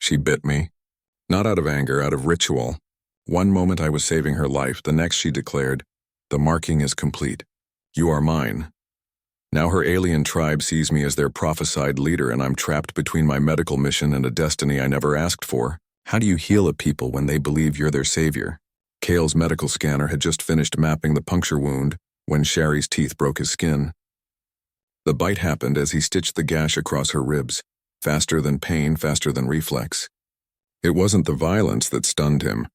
She bit me. Not out of anger, out of ritual. One moment I was saving her life, the next she declared, "The marking is complete. You are mine." Now her alien tribe sees me as their prophesied leader, and I'm trapped between my medical mission and a destiny I never asked for. How do you heal a people when they believe you're their savior? Kale's medical scanner had just finished mapping the puncture wound when Sherry's teeth broke his skin. The bite happened as he stitched the gash across her ribs, faster than pain, faster than reflex. It wasn't the violence that stunned him.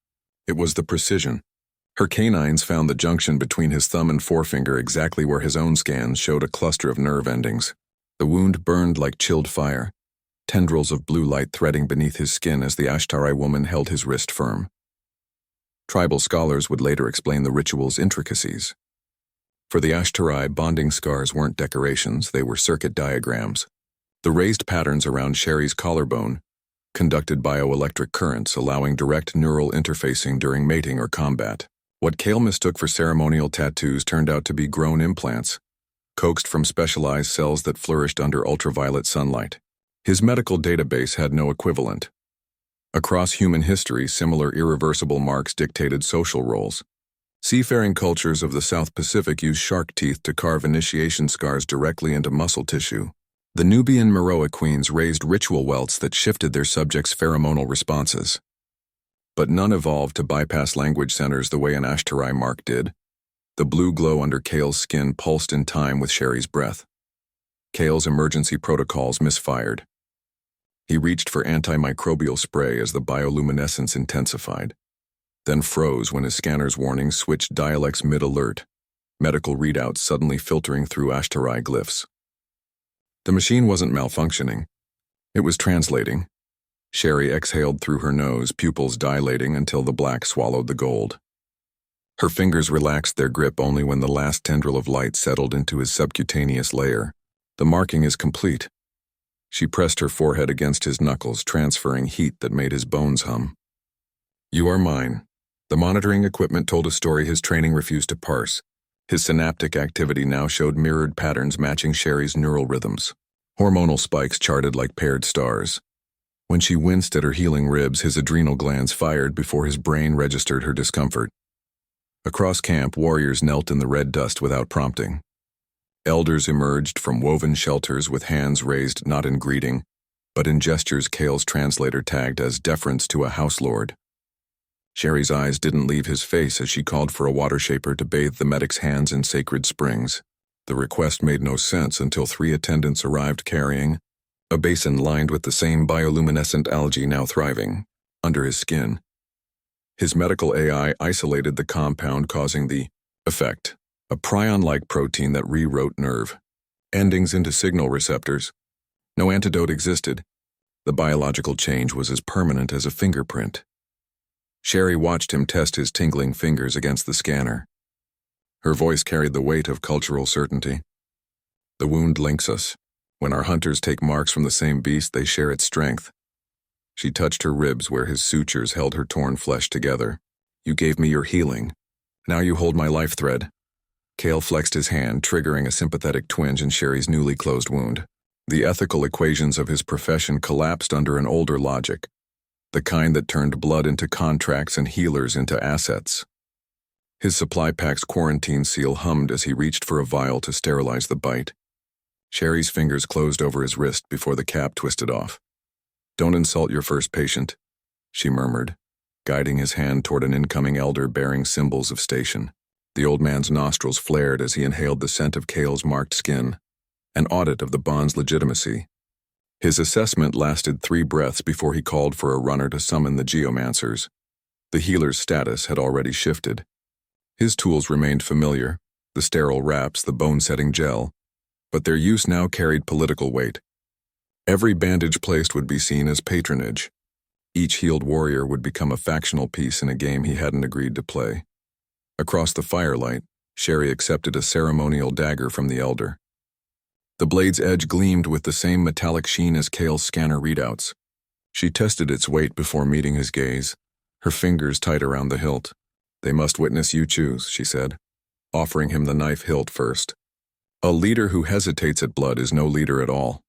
It was the precision. Her canines found the junction between his thumb and forefinger exactly where his own scans showed a cluster of nerve endings. The wound burned like chilled fire, tendrils of blue light threading beneath his skin as the Ashtarai woman held his wrist firm. Tribal scholars would later explain the ritual's intricacies. For the Ashtarai, bonding scars weren't decorations, they were circuit diagrams. The raised patterns around Sherry's collarbone conducted bioelectric currents, allowing direct neural interfacing during mating or combat. What Kale mistook for ceremonial tattoos turned out to be grown implants, coaxed from specialized cells that flourished under ultraviolet sunlight. His medical database had no equivalent. Across human history, similar irreversible marks dictated social roles. Seafaring cultures of the South Pacific used shark teeth to carve initiation scars directly into muscle tissue. The Nubian Meroa queens raised ritual welts that shifted their subjects' pheromonal responses. But none evolved to bypass language centers the way an Ashtarai mark did. The blue glow under Kale's skin pulsed in time with Sherry's breath. Kale's emergency protocols misfired. He reached for antimicrobial spray as the bioluminescence intensified, then froze when his scanner's warnings switched dialects mid-alert, medical readouts suddenly filtering through Ashtarai glyphs. The machine wasn't malfunctioning. It was translating. Sherry exhaled through her nose, pupils dilating until the black swallowed the gold. Her fingers relaxed their grip only when the last tendril of light settled into his subcutaneous layer. The marking is complete. She pressed her forehead against his knuckles, transferring heat that made his bones hum. "You are mine." The monitoring equipment told a story his training refused to parse. His synaptic activity now showed mirrored patterns matching Sherry's neural rhythms. Hormonal spikes charted like paired stars. When she winced at her healing ribs, his adrenal glands fired before his brain registered her discomfort. Across camp, warriors knelt in the red dust without prompting. Elders emerged from woven shelters with hands raised not in greeting, but in gestures Kale's translator tagged as deference to a house lord. Sherry's eyes didn't leave his face as she called for a water shaper to bathe the medic's hands in sacred springs. The request made no sense until 3 attendants arrived carrying a basin lined with the same bioluminescent algae now thriving under his skin. His medical AI isolated the compound, causing the effect, a prion-like protein that rewrote nerve endings into signal receptors. No antidote existed. The biological change was as permanent as a fingerprint. Sherry watched him test his tingling fingers against the scanner. Her voice carried the weight of cultural certainty. "The wound links us. When our hunters take marks from the same beast, they share its strength." She touched her ribs where his sutures held her torn flesh together. "You gave me your healing. Now you hold my life thread." Kale flexed his hand, triggering a sympathetic twinge in Sherry's newly closed wound. The ethical equations of his profession collapsed under an older logic, the kind that turned blood into contracts and healers into assets. His supply pack's quarantine seal hummed as he reached for a vial to sterilize the bite. Sherry's fingers closed over his wrist before the cap twisted off. "Don't insult your first patient," she murmured, guiding his hand toward an incoming elder bearing symbols of station. The old man's nostrils flared as he inhaled the scent of Kale's marked skin, an audit of the bond's legitimacy. His assessment lasted 3 breaths before he called for a runner to summon the geomancers. The healer's status had already shifted. His tools remained familiar, the sterile wraps, the bone-setting gel, but their use now carried political weight. Every bandage placed would be seen as patronage. Each healed warrior would become a factional piece in a game he hadn't agreed to play. Across the firelight, Sherry accepted a ceremonial dagger from the elder. The blade's edge gleamed with the same metallic sheen as Kale's scanner readouts. She tested its weight before meeting his gaze, her fingers tight around the hilt. "They must witness you choose," she said, offering him the knife hilt first. "A leader who hesitates at blood is no leader at all."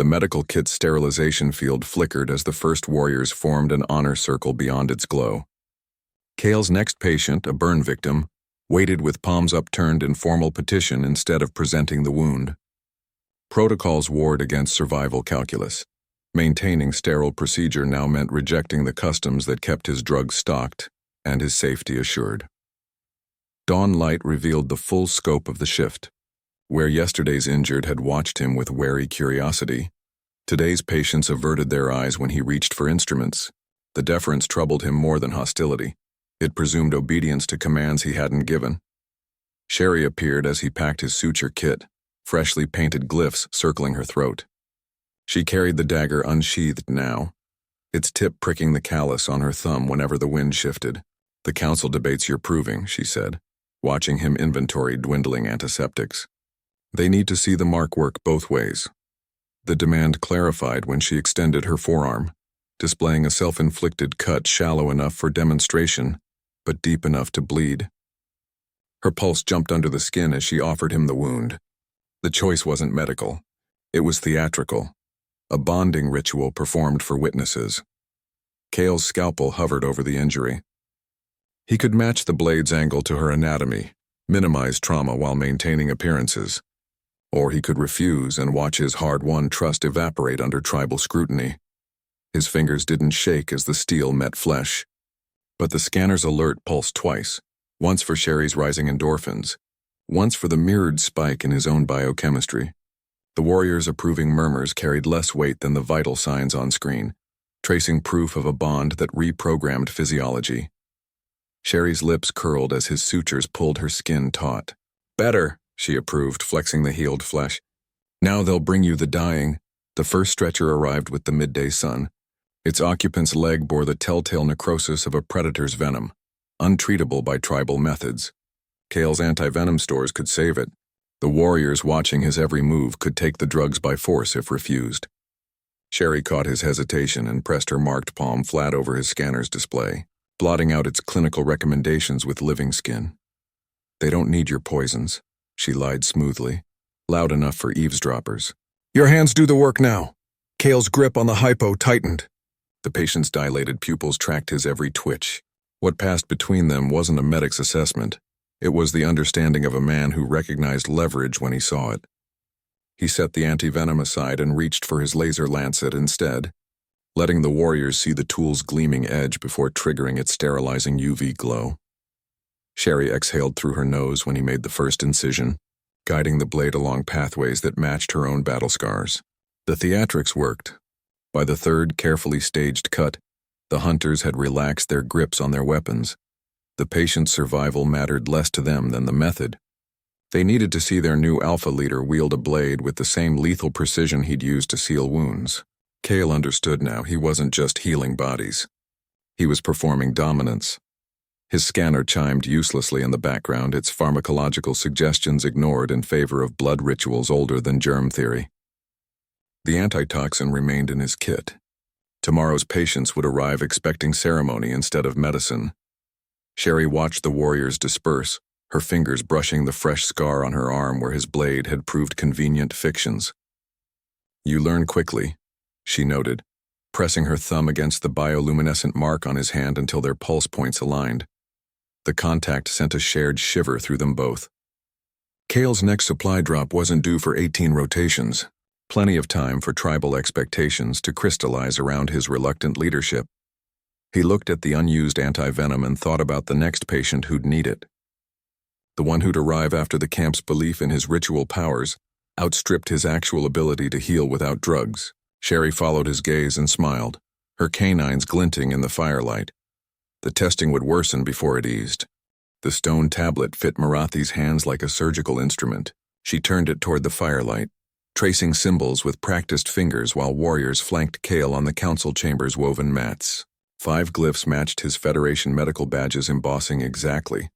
The medical kit's sterilization field flickered as the first warriors formed an honor circle beyond its glow. Kale's next patient, a burn victim, waited with palms upturned in formal petition instead of presenting the wound. Protocols warred against survival calculus. Maintaining sterile procedure now meant rejecting the customs that kept his drugs stocked and his safety assured. Dawn light revealed the full scope of the shift. Where yesterday's injured had watched him with wary curiosity, today's patients averted their eyes when he reached for instruments. The deference troubled him more than hostility. It presumed obedience to commands he hadn't given. Sherry appeared as he packed his suture kit, freshly painted glyphs circling her throat. She carried the dagger unsheathed now, its tip pricking the callus on her thumb whenever the wind shifted. "The council debates your proving," she said, watching him inventory dwindling antiseptics. "They need to see the mark work both ways." The demand clarified when she extended her forearm, displaying a self-inflicted cut shallow enough for demonstration, but deep enough to bleed. Her pulse jumped under the skin as she offered him the wound. The choice wasn't medical. It was theatrical, a bonding ritual performed for witnesses. Kale's scalpel hovered over the injury. He could match the blade's angle to her anatomy, minimize trauma while maintaining appearances. Or he could refuse and watch his hard-won trust evaporate under tribal scrutiny. His fingers didn't shake as the steel met flesh. But the scanner's alert pulsed twice, once for Sherry's rising endorphins, once for the mirrored spike in his own biochemistry. The warrior's approving murmurs carried less weight than the vital signs on screen, tracing proof of a bond that reprogrammed physiology. Sherry's lips curled as his sutures pulled her skin taut. "Better," she approved, flexing the healed flesh. "Now they'll bring you the dying." The first stretcher arrived with the midday sun. Its occupant's leg bore the telltale necrosis of a predator's venom, untreatable by tribal methods. Kale's anti-venom stores could save it. The warriors watching his every move could take the drugs by force if refused. Sherry caught his hesitation and pressed her marked palm flat over his scanner's display, blotting out its clinical recommendations with living skin. "They don't need your poisons," she lied smoothly, loud enough for eavesdroppers. "Your hands do the work now." Kale's grip on the hypo tightened. The patient's dilated pupils tracked his every twitch. What passed between them wasn't a medic's assessment. It was the understanding of a man who recognized leverage when he saw it. He set the anti-venom aside and reached for his laser lancet instead, letting the warriors see the tool's gleaming edge before triggering its sterilizing UV glow. Sherry exhaled through her nose when he made the first incision, guiding the blade along pathways that matched her own battle scars. The theatrics worked. By the third carefully staged cut, the hunters had relaxed their grips on their weapons. The patient's survival mattered less to them than the method. They needed to see their new alpha leader wield a blade with the same lethal precision he'd used to seal wounds. Kale understood now he wasn't just healing bodies. He was performing dominance. His scanner chimed uselessly in the background, its pharmacological suggestions ignored in favor of blood rituals older than germ theory. The antitoxin remained in his kit. Tomorrow's patients would arrive expecting ceremony instead of medicine. Sherry watched the warriors disperse, her fingers brushing the fresh scar on her arm where his blade had proved convenient fictions. "You learn quickly," she noted, pressing her thumb against the bioluminescent mark on his hand until their pulse points aligned. The contact sent a shared shiver through them both. Kale's next supply drop wasn't due for 18 rotations, plenty of time for tribal expectations to crystallize around his reluctant leadership. He looked at the unused anti-venom and thought about the next patient who'd need it. The one who'd arrive after the camp's belief in his ritual powers outstripped his actual ability to heal without drugs. Sherry followed his gaze and smiled, her canines glinting in the firelight. The testing would worsen before it eased. The stone tablet fit Marathi's hands like a surgical instrument. She turned it toward the firelight, tracing symbols with practiced fingers while warriors flanked Kale on the council chamber's woven mats. 5 glyphs matched his Federation medical badge's embossing exactly.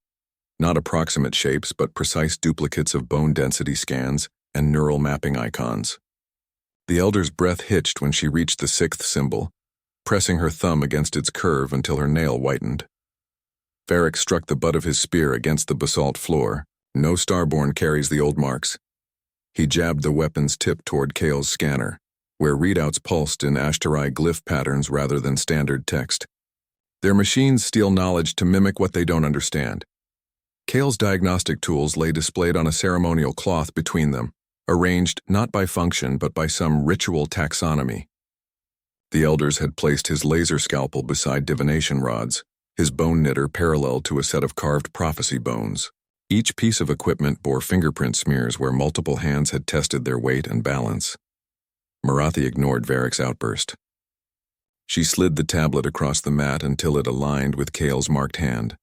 Not approximate shapes, but precise duplicates of bone density scans and neural mapping icons. The elder's breath hitched when she reached the 6th symbol, pressing her thumb against its curve until her nail whitened. Varric struck the butt of his spear against the basalt floor. No Starborn carries the old marks. He jabbed the weapon's tip toward Kale's scanner, where readouts pulsed in Ashtarai glyph patterns rather than standard text. Their machines steal knowledge to mimic what they don't understand. Kale's diagnostic tools lay displayed on a ceremonial cloth between them, arranged not by function but by some ritual taxonomy. The elders had placed his laser scalpel beside divination rods, his bone knitter parallel to a set of carved prophecy bones. Each piece of equipment bore fingerprint smears where multiple hands had tested their weight and balance. Marathi ignored Varric's outburst. She slid the tablet across the mat until it aligned with Kale's marked hand.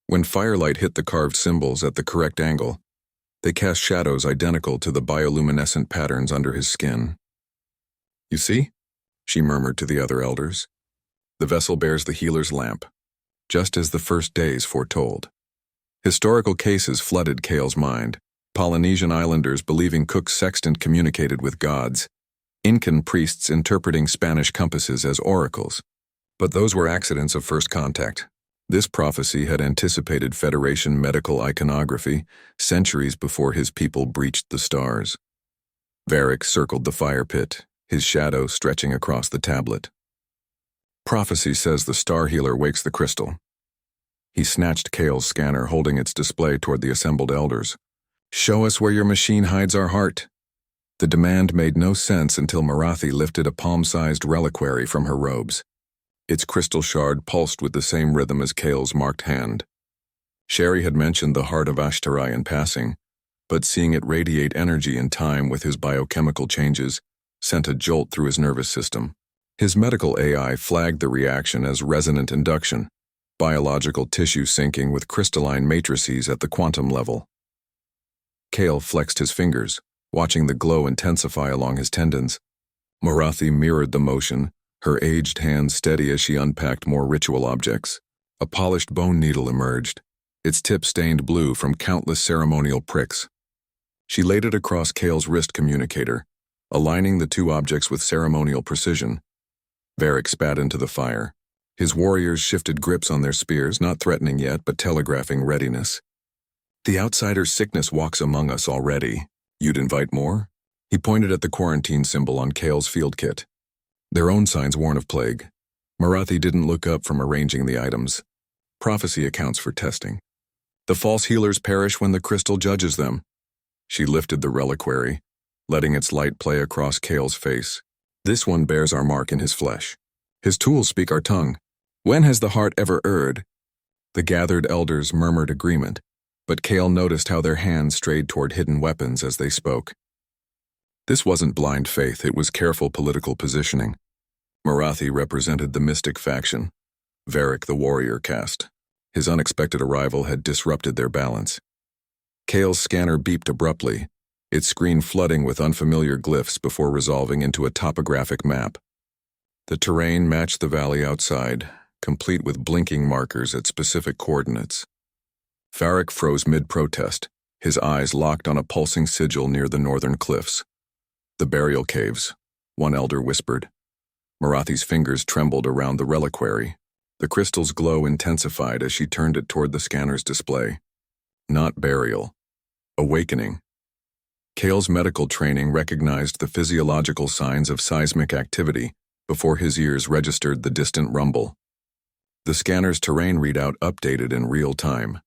When firelight hit the carved symbols at the correct angle, they cast shadows identical to the bioluminescent patterns under his skin. "You see?" she murmured to the other elders. "The vessel bears the healer's lamp, just as the first days foretold." Historical cases flooded Kale's mind. Polynesian islanders believing Cook's sextant communicated with gods, Incan priests interpreting Spanish compasses as oracles. But those were accidents of first contact. This prophecy had anticipated Federation medical iconography centuries before his people breached the stars. Varric circled the fire pit, his shadow stretching across the tablet. "Prophecy says the star healer wakes the crystal." He snatched Kale's scanner, holding its display toward the assembled elders. "Show us where your machine hides our heart." The demand made no sense until Marathi lifted a palm-sized reliquary from her robes. Its crystal shard pulsed with the same rhythm as Kale's marked hand. Sherry had mentioned the heart of Ashtarai in passing, but seeing it radiate energy in time with his biochemical changes sent a jolt through his nervous system. His medical AI flagged the reaction as resonant induction, biological tissue syncing with crystalline matrices at the quantum level. Kale flexed his fingers, watching the glow intensify along his tendons. Marathi mirrored the motion, her aged hand steady as she unpacked more ritual objects. A polished bone needle emerged, its tip stained blue from countless ceremonial pricks. She laid it across Kale's wrist communicator, aligning the two objects with ceremonial precision. Varric spat into the fire. His warriors shifted grips on their spears, not threatening yet, but telegraphing readiness. "The outsider's sickness walks among us already. You'd invite more?" He pointed at the quarantine symbol on Kale's field kit. Their own signs warn of plague. Marathi didn't look up from arranging the items. Prophecy accounts for testing. "The false healers perish when the crystal judges them." She lifted the reliquary, letting its light play across Kale's face. "This one bears our mark in his flesh. His tools speak our tongue. When has the heart ever erred?" The gathered elders murmured agreement, but Kale noticed how their hands strayed toward hidden weapons as they spoke. This wasn't blind faith, it was careful political positioning. Marathi represented the mystic faction, Varric the warrior caste. His unexpected arrival had disrupted their balance. Kale's scanner beeped abruptly, its screen flooding with unfamiliar glyphs before resolving into a topographic map. The terrain matched the valley outside, complete with blinking markers at specific coordinates. Varric froze mid-protest, his eyes locked on a pulsing sigil near the northern cliffs. "The burial caves," one elder whispered. Marathi's fingers trembled around the reliquary. The crystal's glow intensified as she turned it toward the scanner's display. Not burial. Awakening. Kale's medical training recognized the physiological signs of seismic activity before his ears registered the distant rumble. The scanner's terrain readout updated in real time,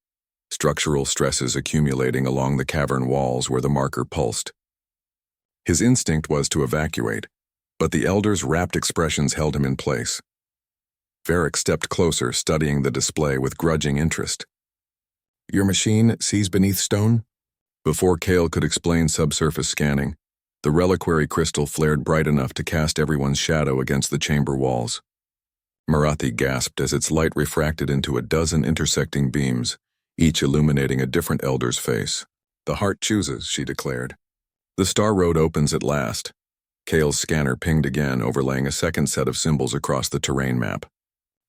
structural stresses accumulating along the cavern walls where the marker pulsed. His instinct was to evacuate, but the elder's rapt expressions held him in place. Varric stepped closer, studying the display with grudging interest. "Your machine sees beneath stone?" Before Kale could explain subsurface scanning, the reliquary crystal flared bright enough to cast everyone's shadow against the chamber walls. Marathi gasped as its light refracted into a dozen intersecting beams, each illuminating a different elder's face. "The heart chooses," she declared. The star road opens at last. Kale's scanner pinged again, overlaying a second set of symbols across the terrain map.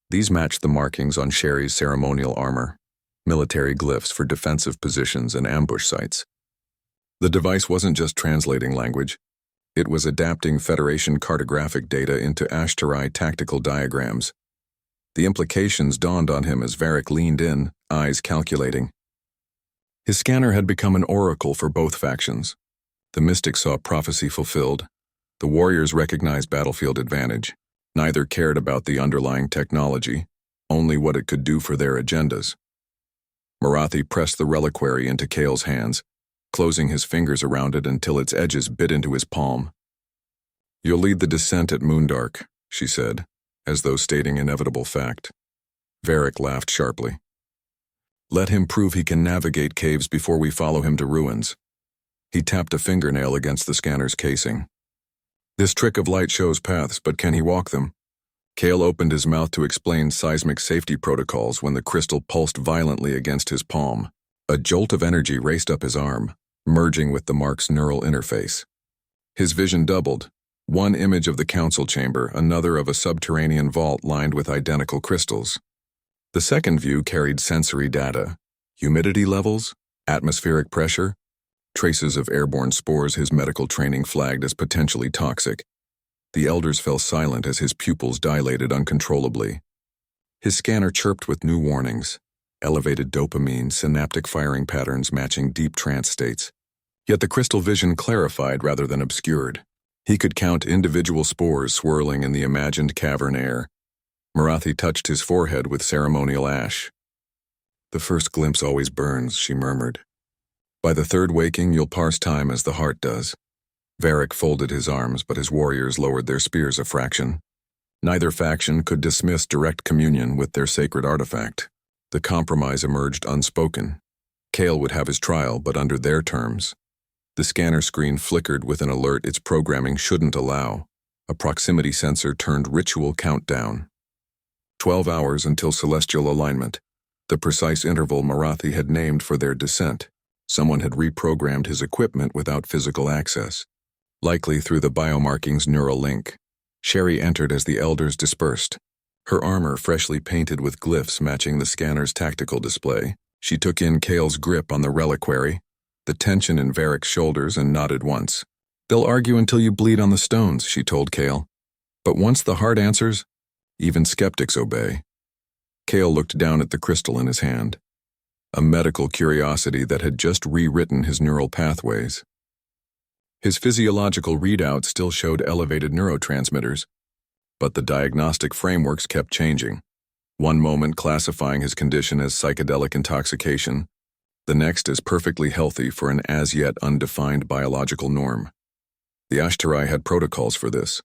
These matched the markings on Sherry's ceremonial armor, military glyphs for defensive positions and ambush sites. The device wasn't just translating language. It was adapting Federation cartographic data into Ashtarai tactical diagrams. The implications dawned on him as Varric leaned in, eyes calculating. His scanner had become an oracle for both factions. The mystic saw prophecy fulfilled. The warriors recognized battlefield advantage. Neither cared about the underlying technology, only what it could do for their agendas. Marathi pressed the reliquary into Kale's hands, closing his fingers around it until its edges bit into his palm. "You'll lead the descent at moondark," she said, as though stating inevitable fact. Varric laughed sharply. "Let him prove he can navigate caves before we follow him to ruins." He tapped a fingernail against the scanner's casing. "This trick of light shows paths, but can he walk them?" Kale opened his mouth to explain seismic safety protocols when the crystal pulsed violently against his palm. A jolt of energy raced up his arm, merging with the mark's neural interface. His vision doubled, one image of the council chamber, another of a subterranean vault lined with identical crystals. The second view carried sensory data: humidity levels, atmospheric pressure, traces of airborne spores his medical training flagged as potentially toxic. The elders fell silent as his pupils dilated uncontrollably. His scanner chirped with new warnings: elevated dopamine, synaptic firing patterns matching deep trance states. Yet the crystal vision clarified rather than obscured. He could count individual spores swirling in the imagined cavern air. Marathi touched his forehead with ceremonial ash. "The first glimpse always burns," she murmured. "By the third waking, you'll parse time as the heart does." Varric folded his arms, but his warriors lowered their spears a fraction. Neither faction could dismiss direct communion with their sacred artifact. The compromise emerged unspoken. Kale would have his trial, but under their terms. The scanner screen flickered with an alert its programming shouldn't allow. A proximity sensor turned ritual countdown. 12 hours until celestial alignment, the precise interval Marathi had named for their descent. Someone had reprogrammed his equipment without physical access, likely through the biomarking's neural link. Sherry entered as the elders dispersed, her armor freshly painted with glyphs matching the scanner's tactical display. She took in Kale's grip on the reliquary, the tension in Varric's shoulders, and nodded once. "They'll argue until you bleed on the stones," she told Kale. "But once the heart answers, even skeptics obey." Kale looked down at the crystal in his hand, a medical curiosity that had just rewritten his neural pathways. His physiological readout still showed elevated neurotransmitters, but the diagnostic frameworks kept changing. One moment classifying his condition as psychedelic intoxication, the next as perfectly healthy for an as-yet undefined biological norm. The Ashtarai had protocols for this.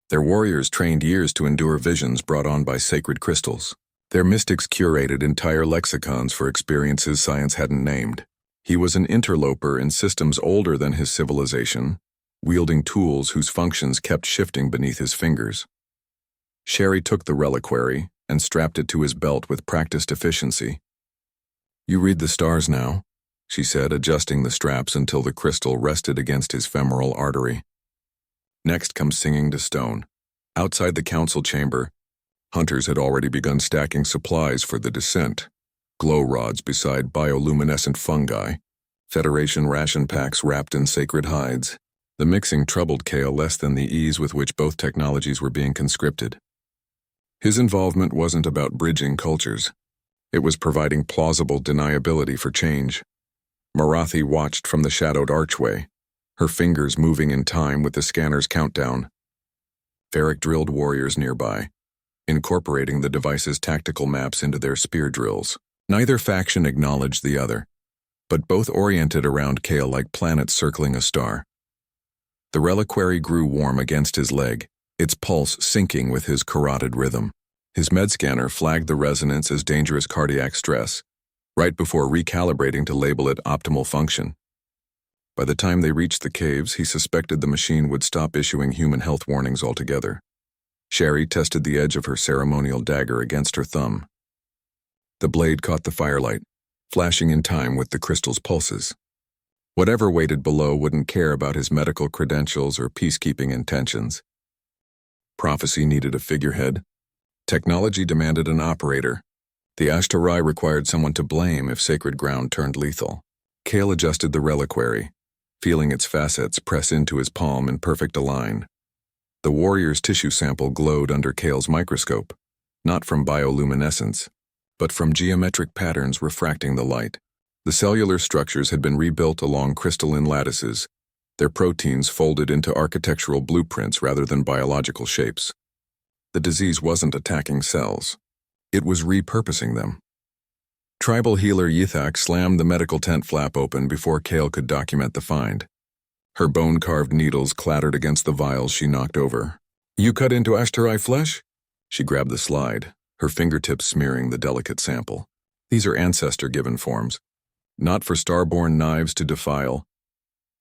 Their warriors trained years to endure visions brought on by sacred crystals. Their mystics curated entire lexicons for experiences science hadn't named. He was an interloper in systems older than his civilization, wielding tools whose functions kept shifting beneath his fingers. Sherry took the reliquary and strapped it to his belt with practiced efficiency. "You read the stars now," she said, adjusting the straps until the crystal rested against his femoral artery. Next comes singing to stone. Outside the council chamber, hunters had already begun stacking supplies for the descent. Glow rods beside bioluminescent fungi, Federation ration packs wrapped in sacred hides. The mixing troubled Kale less than the ease with which both technologies were being conscripted. His involvement wasn't about bridging cultures. It was providing plausible deniability for change. Marathi watched from the shadowed archway, her fingers moving in time with the scanner's countdown. Varric drilled warriors nearby, incorporating the device's tactical maps into their spear drills. Neither faction acknowledged the other, but both oriented around Kale like planets circling a star. The reliquary grew warm against his leg, its pulse syncing with his carotid rhythm. His med scanner flagged the resonance as dangerous cardiac stress, right before recalibrating to label it optimal function. By the time they reached the caves, he suspected the machine would stop issuing human health warnings altogether. Sherry tested the edge of her ceremonial dagger against her thumb. The blade caught the firelight, flashing in time with the crystal's pulses. Whatever waited below wouldn't care about his medical credentials or peacekeeping intentions. Prophecy needed a figurehead. Technology demanded an operator. The Ashtarai required someone to blame if sacred ground turned lethal. Kale adjusted the reliquary, feeling its facets press into his palm in perfect align. The warrior's tissue sample glowed under Kale's microscope, not from bioluminescence, but from geometric patterns refracting the light. The cellular structures had been rebuilt along crystalline lattices, their proteins folded into architectural blueprints rather than biological shapes. The disease wasn't attacking cells. It was repurposing them. Tribal healer Yithak slammed the medical tent flap open before Kale could document the find. Her bone-carved needles clattered against the vials she knocked over. "You cut into HFY flesh?" She grabbed the slide, her fingertips smearing the delicate sample. "These are ancestor-given forms, not for starborn knives to defile."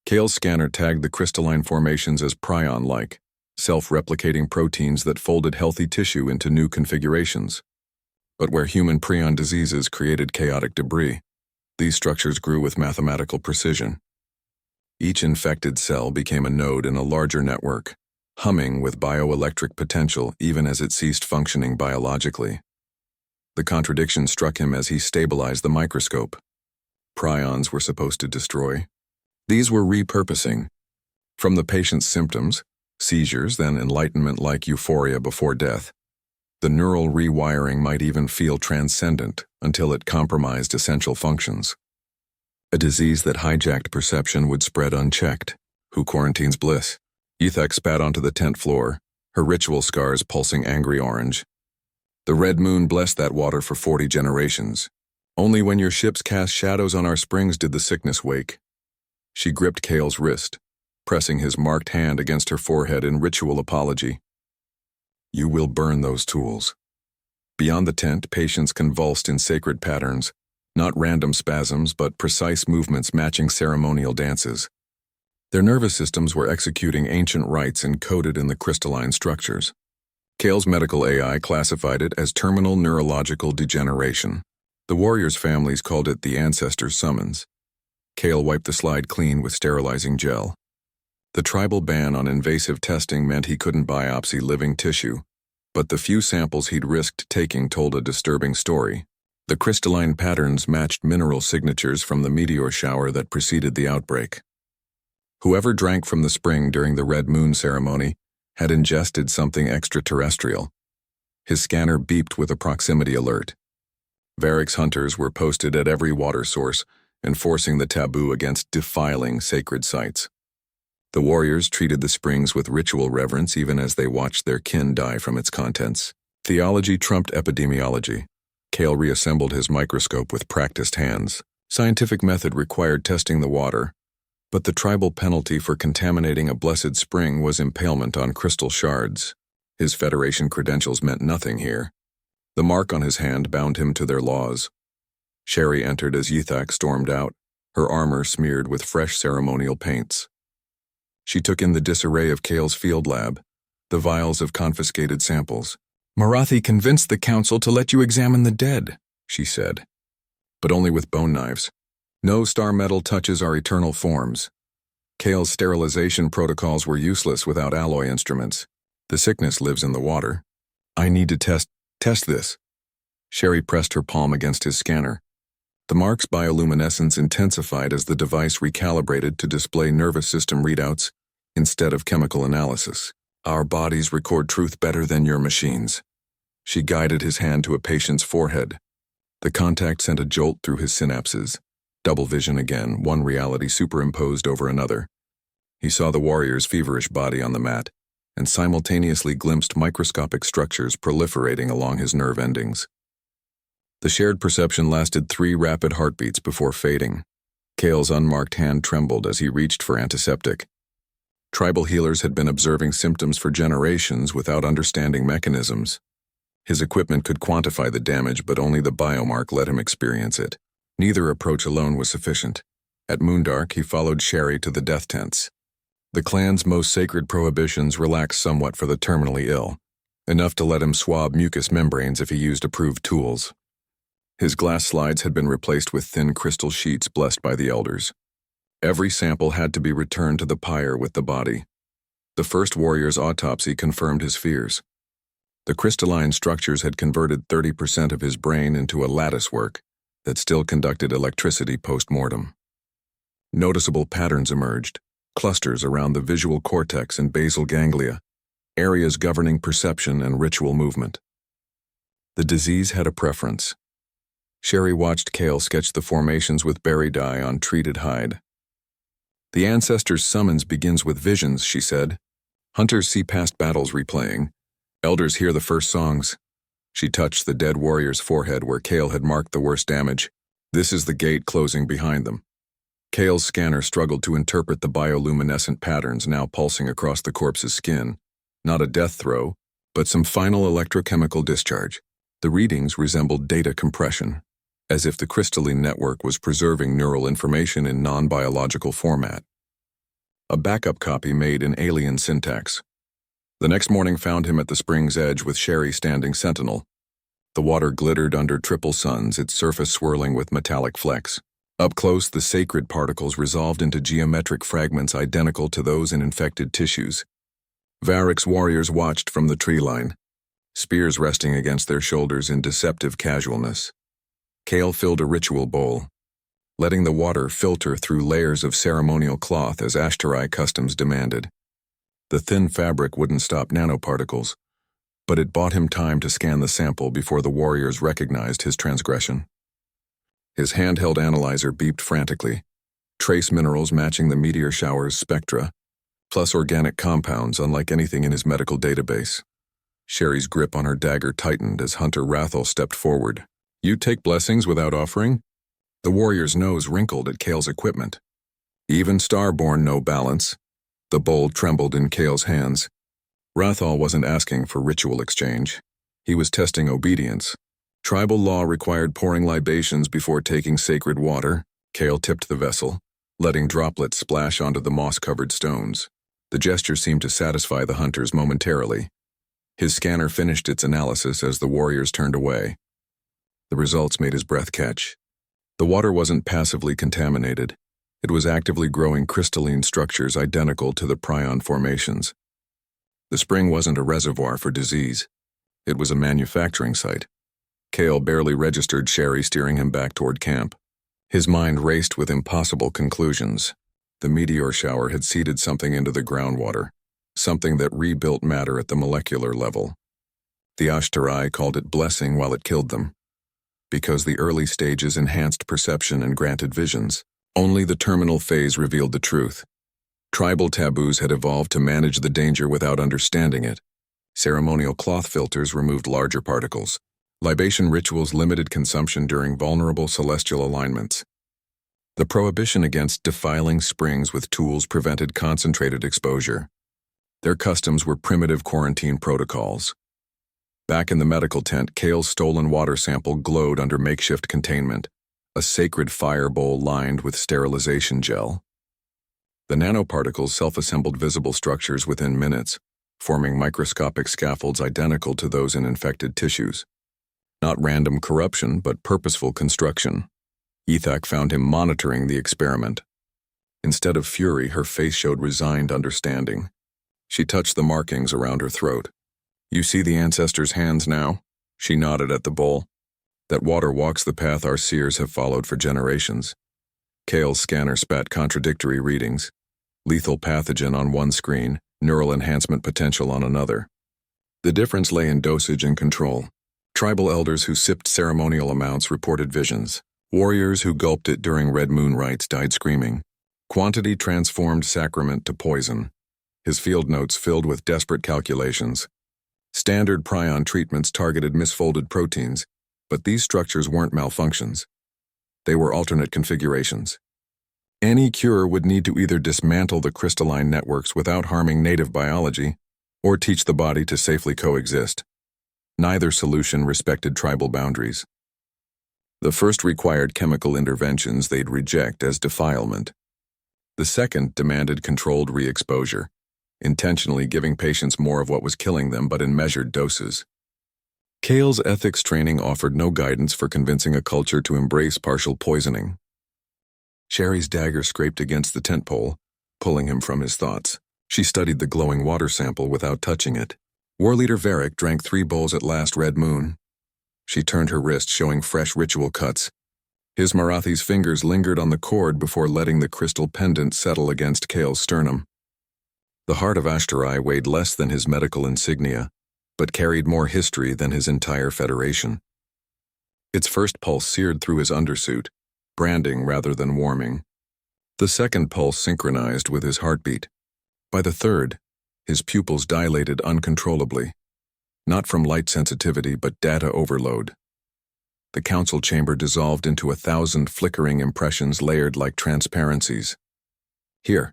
Kale's scanner tagged the crystalline formations as prion-like, self-replicating proteins that folded healthy tissue into new configurations. But where human prion diseases created chaotic debris, these structures grew with mathematical precision. Each infected cell became a node in a larger network, humming with bioelectric potential even as it ceased functioning biologically. The contradiction struck him as he stabilized the microscope. Prions were supposed to destroy. These were repurposing. From the patient's symptoms, seizures, then enlightenment-like euphoria before death, the neural rewiring might even feel transcendent until it compromised essential functions. A disease that hijacked perception would spread unchecked. Who quarantines bliss? Yithak spat onto the tent floor, her ritual scars pulsing angry orange. The red moon blessed that water for 40 generations. Only when your ships cast shadows on our springs did the sickness wake. She gripped Kale's wrist, pressing his marked hand against her forehead in ritual apology. "You will burn those tools." Beyond the tent, patients convulsed in sacred patterns, not random spasms but precise movements matching ceremonial dances. Their nervous systems were executing ancient rites encoded in the crystalline structures. Kale's medical AI classified it as terminal neurological degeneration. The warriors' families called it the ancestor's summons. Kale wiped the slide clean with sterilizing gel. The tribal ban on invasive testing meant he couldn't biopsy living tissue, but the few samples he'd risked taking told a disturbing story. The crystalline patterns matched mineral signatures from the meteor shower that preceded the outbreak. Whoever drank from the spring during the red moon ceremony had ingested something extraterrestrial. His scanner beeped with a proximity alert. Varric's hunters were posted at every water source, enforcing the taboo against defiling sacred sites. The warriors treated the springs with ritual reverence even as they watched their kin die from its contents. Theology trumped epidemiology. Kale reassembled his microscope with practiced hands. Scientific method required testing the water, but the tribal penalty for contaminating a blessed spring was impalement on crystal shards. His Federation credentials meant nothing here. The mark on his hand bound him to their laws. Sherry entered as Yithak stormed out, her armor smeared with fresh ceremonial paints. She took in the disarray of Kale's field lab, the vials of confiscated samples. "Marathi convinced the council to let you examine the dead," she said. "But only with bone knives. No star metal touches our eternal forms." Kale's sterilization protocols were useless without alloy instruments. The sickness lives in the water. "I need to test this." Sherry pressed her palm against his scanner. The mark's bioluminescence intensified as the device recalibrated to display nervous system readouts instead of chemical analysis. "Our bodies record truth better than your machines." She guided his hand to a patient's forehead. The contact sent a jolt through his synapses. Double vision again, one reality superimposed over another. He saw the warrior's feverish body on the mat, and simultaneously glimpsed microscopic structures proliferating along his nerve endings. The shared perception lasted 3 rapid heartbeats before fading. Kale's unmarked hand trembled as he reached for antiseptic. Tribal healers had been observing symptoms for generations without understanding mechanisms. His equipment could quantify the damage, but only the biomark let him experience it. Neither approach alone was sufficient. At moondark, he followed Sherry to the death tents. The clan's most sacred prohibitions relaxed somewhat for the terminally ill, enough to let him swab mucous membranes if he used approved tools. His glass slides had been replaced with thin crystal sheets blessed by the elders. Every sample had to be returned to the pyre with the body. The first warrior's autopsy confirmed his fears. The crystalline structures had converted 30% of his brain into a latticework that still conducted electricity post-mortem. Noticeable patterns emerged, clusters around the visual cortex and basal ganglia, areas governing perception and ritual movement. The disease had a preference. Sherry watched Kale sketch the formations with berry dye on treated hide. The ancestors' summons begins with visions, she said. Hunters see past battles replaying. Elders hear the first songs. She touched the dead warrior's forehead where Kale had marked the worst damage. This is the gate closing behind them. Kale's scanner struggled to interpret the bioluminescent patterns now pulsing across the corpse's skin. Not a death throw, but some final electrochemical discharge. The readings resembled data compression, as if the crystalline network was preserving neural information in non-biological format. A backup copy made in alien syntax. The next morning found him at the spring's edge with Sherry standing sentinel. The water glittered under triple suns, its surface swirling with metallic flecks. Up close, the sacred particles resolved into geometric fragments identical to those in infected tissues. Varric's warriors watched from the tree line, spears resting against their shoulders in deceptive casualness. Kale filled a ritual bowl, letting the water filter through layers of ceremonial cloth as Ashtarai customs demanded. The thin fabric wouldn't stop nanoparticles, but it bought him time to scan the sample before the warriors recognized his transgression. His handheld analyzer beeped frantically, trace minerals matching the meteor shower's spectra, plus organic compounds unlike anything in his medical database. Sherry's grip on her dagger tightened as Hunter Rathel stepped forward. "You take blessings without offering?" The warrior's nose wrinkled at Kale's equipment. "Even Starborn no balance." The bowl trembled in Kale's hands. Rathal wasn't asking for ritual exchange. He was testing obedience. Tribal law required pouring libations before taking sacred water. Kale tipped the vessel, letting droplets splash onto the moss-covered stones. The gesture seemed to satisfy the hunters momentarily. His scanner finished its analysis as the warriors turned away. The results made his breath catch. The water wasn't passively contaminated. It was actively growing crystalline structures identical to the prion formations. The spring wasn't a reservoir for disease. It was a manufacturing site. Kale barely registered Sherry steering him back toward camp. His mind raced with impossible conclusions. The meteor shower had seeded something into the groundwater, something that rebuilt matter at the molecular level. The Ashtarai called it blessing while it killed them, because the early stages enhanced perception and granted visions. Only the terminal phase revealed the truth. Tribal taboos had evolved to manage the danger without understanding it. Ceremonial cloth filters removed larger particles. Libation rituals limited consumption during vulnerable celestial alignments. The prohibition against defiling springs with tools prevented concentrated exposure. Their customs were primitive quarantine protocols. Back in the medical tent, Kale's stolen water sample glowed under makeshift containment, a sacred fire bowl lined with sterilization gel. The nanoparticles self-assembled visible structures within minutes, forming microscopic scaffolds identical to those in infected tissues. Not random corruption, but purposeful construction. Ethak found him monitoring the experiment. Instead of fury, her face showed resigned understanding. She touched the markings around her throat. "You see the ancestors' hands now?" She nodded at the bowl. "That water walks the path our seers have followed for generations." Kale's scanner spat contradictory readings. Lethal pathogen on one screen, neural enhancement potential on another. The difference lay in dosage and control. Tribal elders who sipped ceremonial amounts reported visions. Warriors who gulped it during red moon rites died screaming. Quantity transformed sacrament to poison. His field notes filled with desperate calculations. Standard prion treatments targeted misfolded proteins, but these structures weren't malfunctions. They were alternate configurations. Any cure would need to either dismantle the crystalline networks without harming native biology, or teach the body to safely coexist. Neither solution respected tribal boundaries. The first required chemical interventions they'd reject as defilement. The second demanded controlled re-exposure, intentionally giving patients more of what was killing them but in measured doses. Kale's ethics training offered no guidance for convincing a culture to embrace partial poisoning. Sherry's dagger scraped against the tent pole, pulling him from his thoughts. She studied the glowing water sample without touching it. War Leader Varric drank 3 bowls at last red moon. She turned her wrist, showing fresh ritual cuts. His Marathi's fingers lingered on the cord before letting the crystal pendant settle against Kale's sternum. The heart of Ashtarai weighed less than his medical insignia, but carried more history than his entire federation. Its first pulse seared through his undersuit, branding rather than warming. The second pulse synchronized with his heartbeat. By the third, his pupils dilated uncontrollably, not from light sensitivity but data overload. The council chamber dissolved into 1,000 flickering impressions layered like transparencies. Here,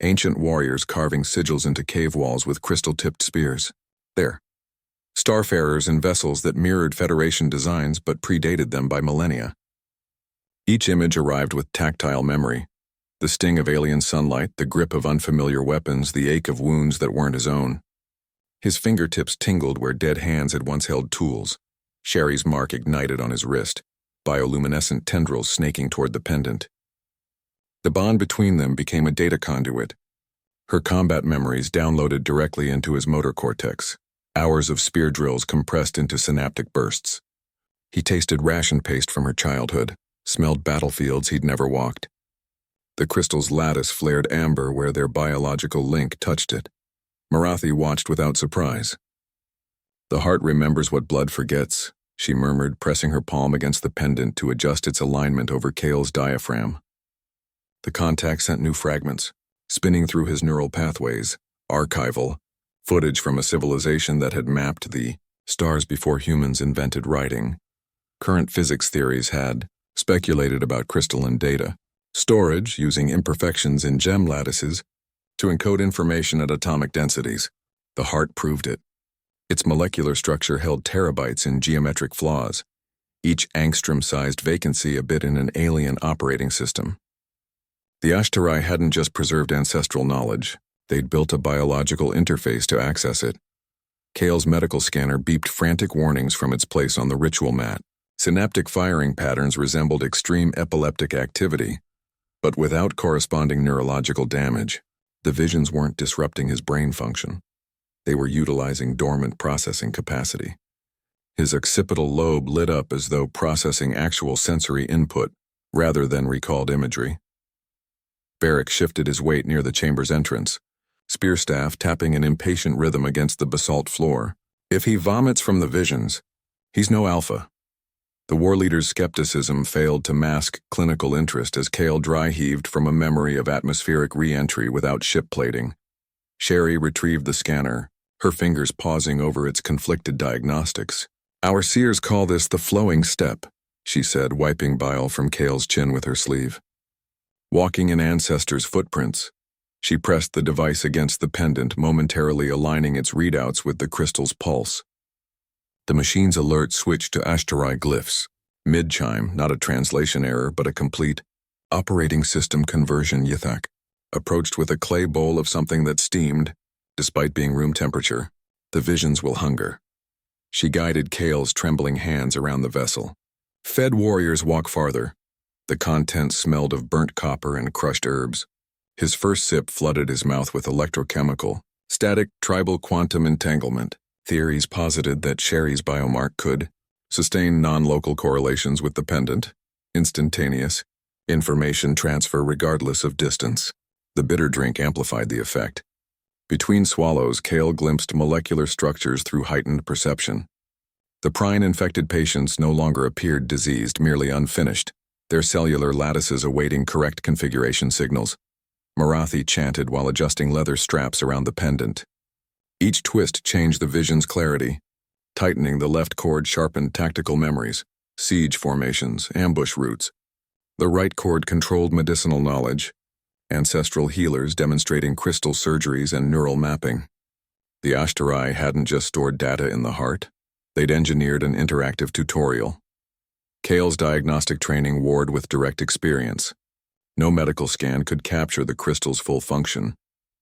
ancient warriors carving sigils into cave walls with crystal-tipped spears. There, starfarers in vessels that mirrored Federation designs but predated them by millennia. Each image arrived with tactile memory. The sting of alien sunlight, the grip of unfamiliar weapons, the ache of wounds that weren't his own. His fingertips tingled where dead hands had once held tools. Sherry's mark ignited on his wrist, bioluminescent tendrils snaking toward the pendant. The bond between them became a data conduit. Her combat memories downloaded directly into his motor cortex, hours of spear drills compressed into synaptic bursts. He tasted ration paste from her childhood, smelled battlefields he'd never walked. The crystal's lattice flared amber where their biological link touched it. Marathi watched without surprise. "The heart remembers what blood forgets," she murmured, pressing her palm against the pendant to adjust its alignment over Kale's diaphragm. The contact sent new fragments, spinning through his neural pathways, archival, footage from a civilization that had mapped the stars before humans invented writing. Current physics theories had speculated about crystalline data, storage using imperfections in gem lattices to encode information at atomic densities. The heart proved it. Its molecular structure held terabytes in geometric flaws, each angstrom-sized vacancy a bit in an alien operating system. The Ashtarai hadn't just preserved ancestral knowledge, they'd built a biological interface to access it. Kale's medical scanner beeped frantic warnings from its place on the ritual mat. Synaptic firing patterns resembled extreme epileptic activity, but without corresponding neurological damage. The visions weren't disrupting his brain function. They were utilizing dormant processing capacity. His occipital lobe lit up as though processing actual sensory input rather than recalled imagery. Barrick shifted his weight near the chamber's entrance, spear staff tapping an impatient rhythm against the basalt floor. If he vomits from the visions, he's no alpha. The war leader's skepticism failed to mask clinical interest as Kale dry-heaved from a memory of atmospheric re-entry without ship plating. Sherry retrieved the scanner, her fingers pausing over its conflicted diagnostics. "Our seers call this the flowing step," she said, wiping bile from Kale's chin with her sleeve. Walking in ancestors' footprints, she pressed the device against the pendant, momentarily aligning its readouts with the crystal's pulse. The machine's alert switched to Ashtarai glyphs, mid-chime, not a translation error, but a complete operating system conversion. Yithak approached with a clay bowl of something that steamed, despite being room temperature. "The visions will hunger." She guided Kale's trembling hands around the vessel. Fed warriors walk farther. The contents smelled of burnt copper and crushed herbs. His first sip flooded his mouth with electrochemical, static tribal quantum entanglement. Theories posited that Sherry's biomark could sustain non-local correlations with the pendant, instantaneous information transfer regardless of distance. The bitter drink amplified the effect. Between swallows, Kale glimpsed molecular structures through heightened perception. The prine-infected patients no longer appeared diseased, merely unfinished, their cellular lattices awaiting correct configuration signals. Marathi chanted while adjusting leather straps around the pendant. Each twist changed the vision's clarity. Tightening the left cord sharpened tactical memories, siege formations, ambush routes. The right cord controlled medicinal knowledge, ancestral healers demonstrating crystal surgeries and neural mapping. The Ashtarai hadn't just stored data in the heart, they'd engineered an interactive tutorial. Kale's diagnostic training warred with direct experience. No medical scan could capture the crystal's full function,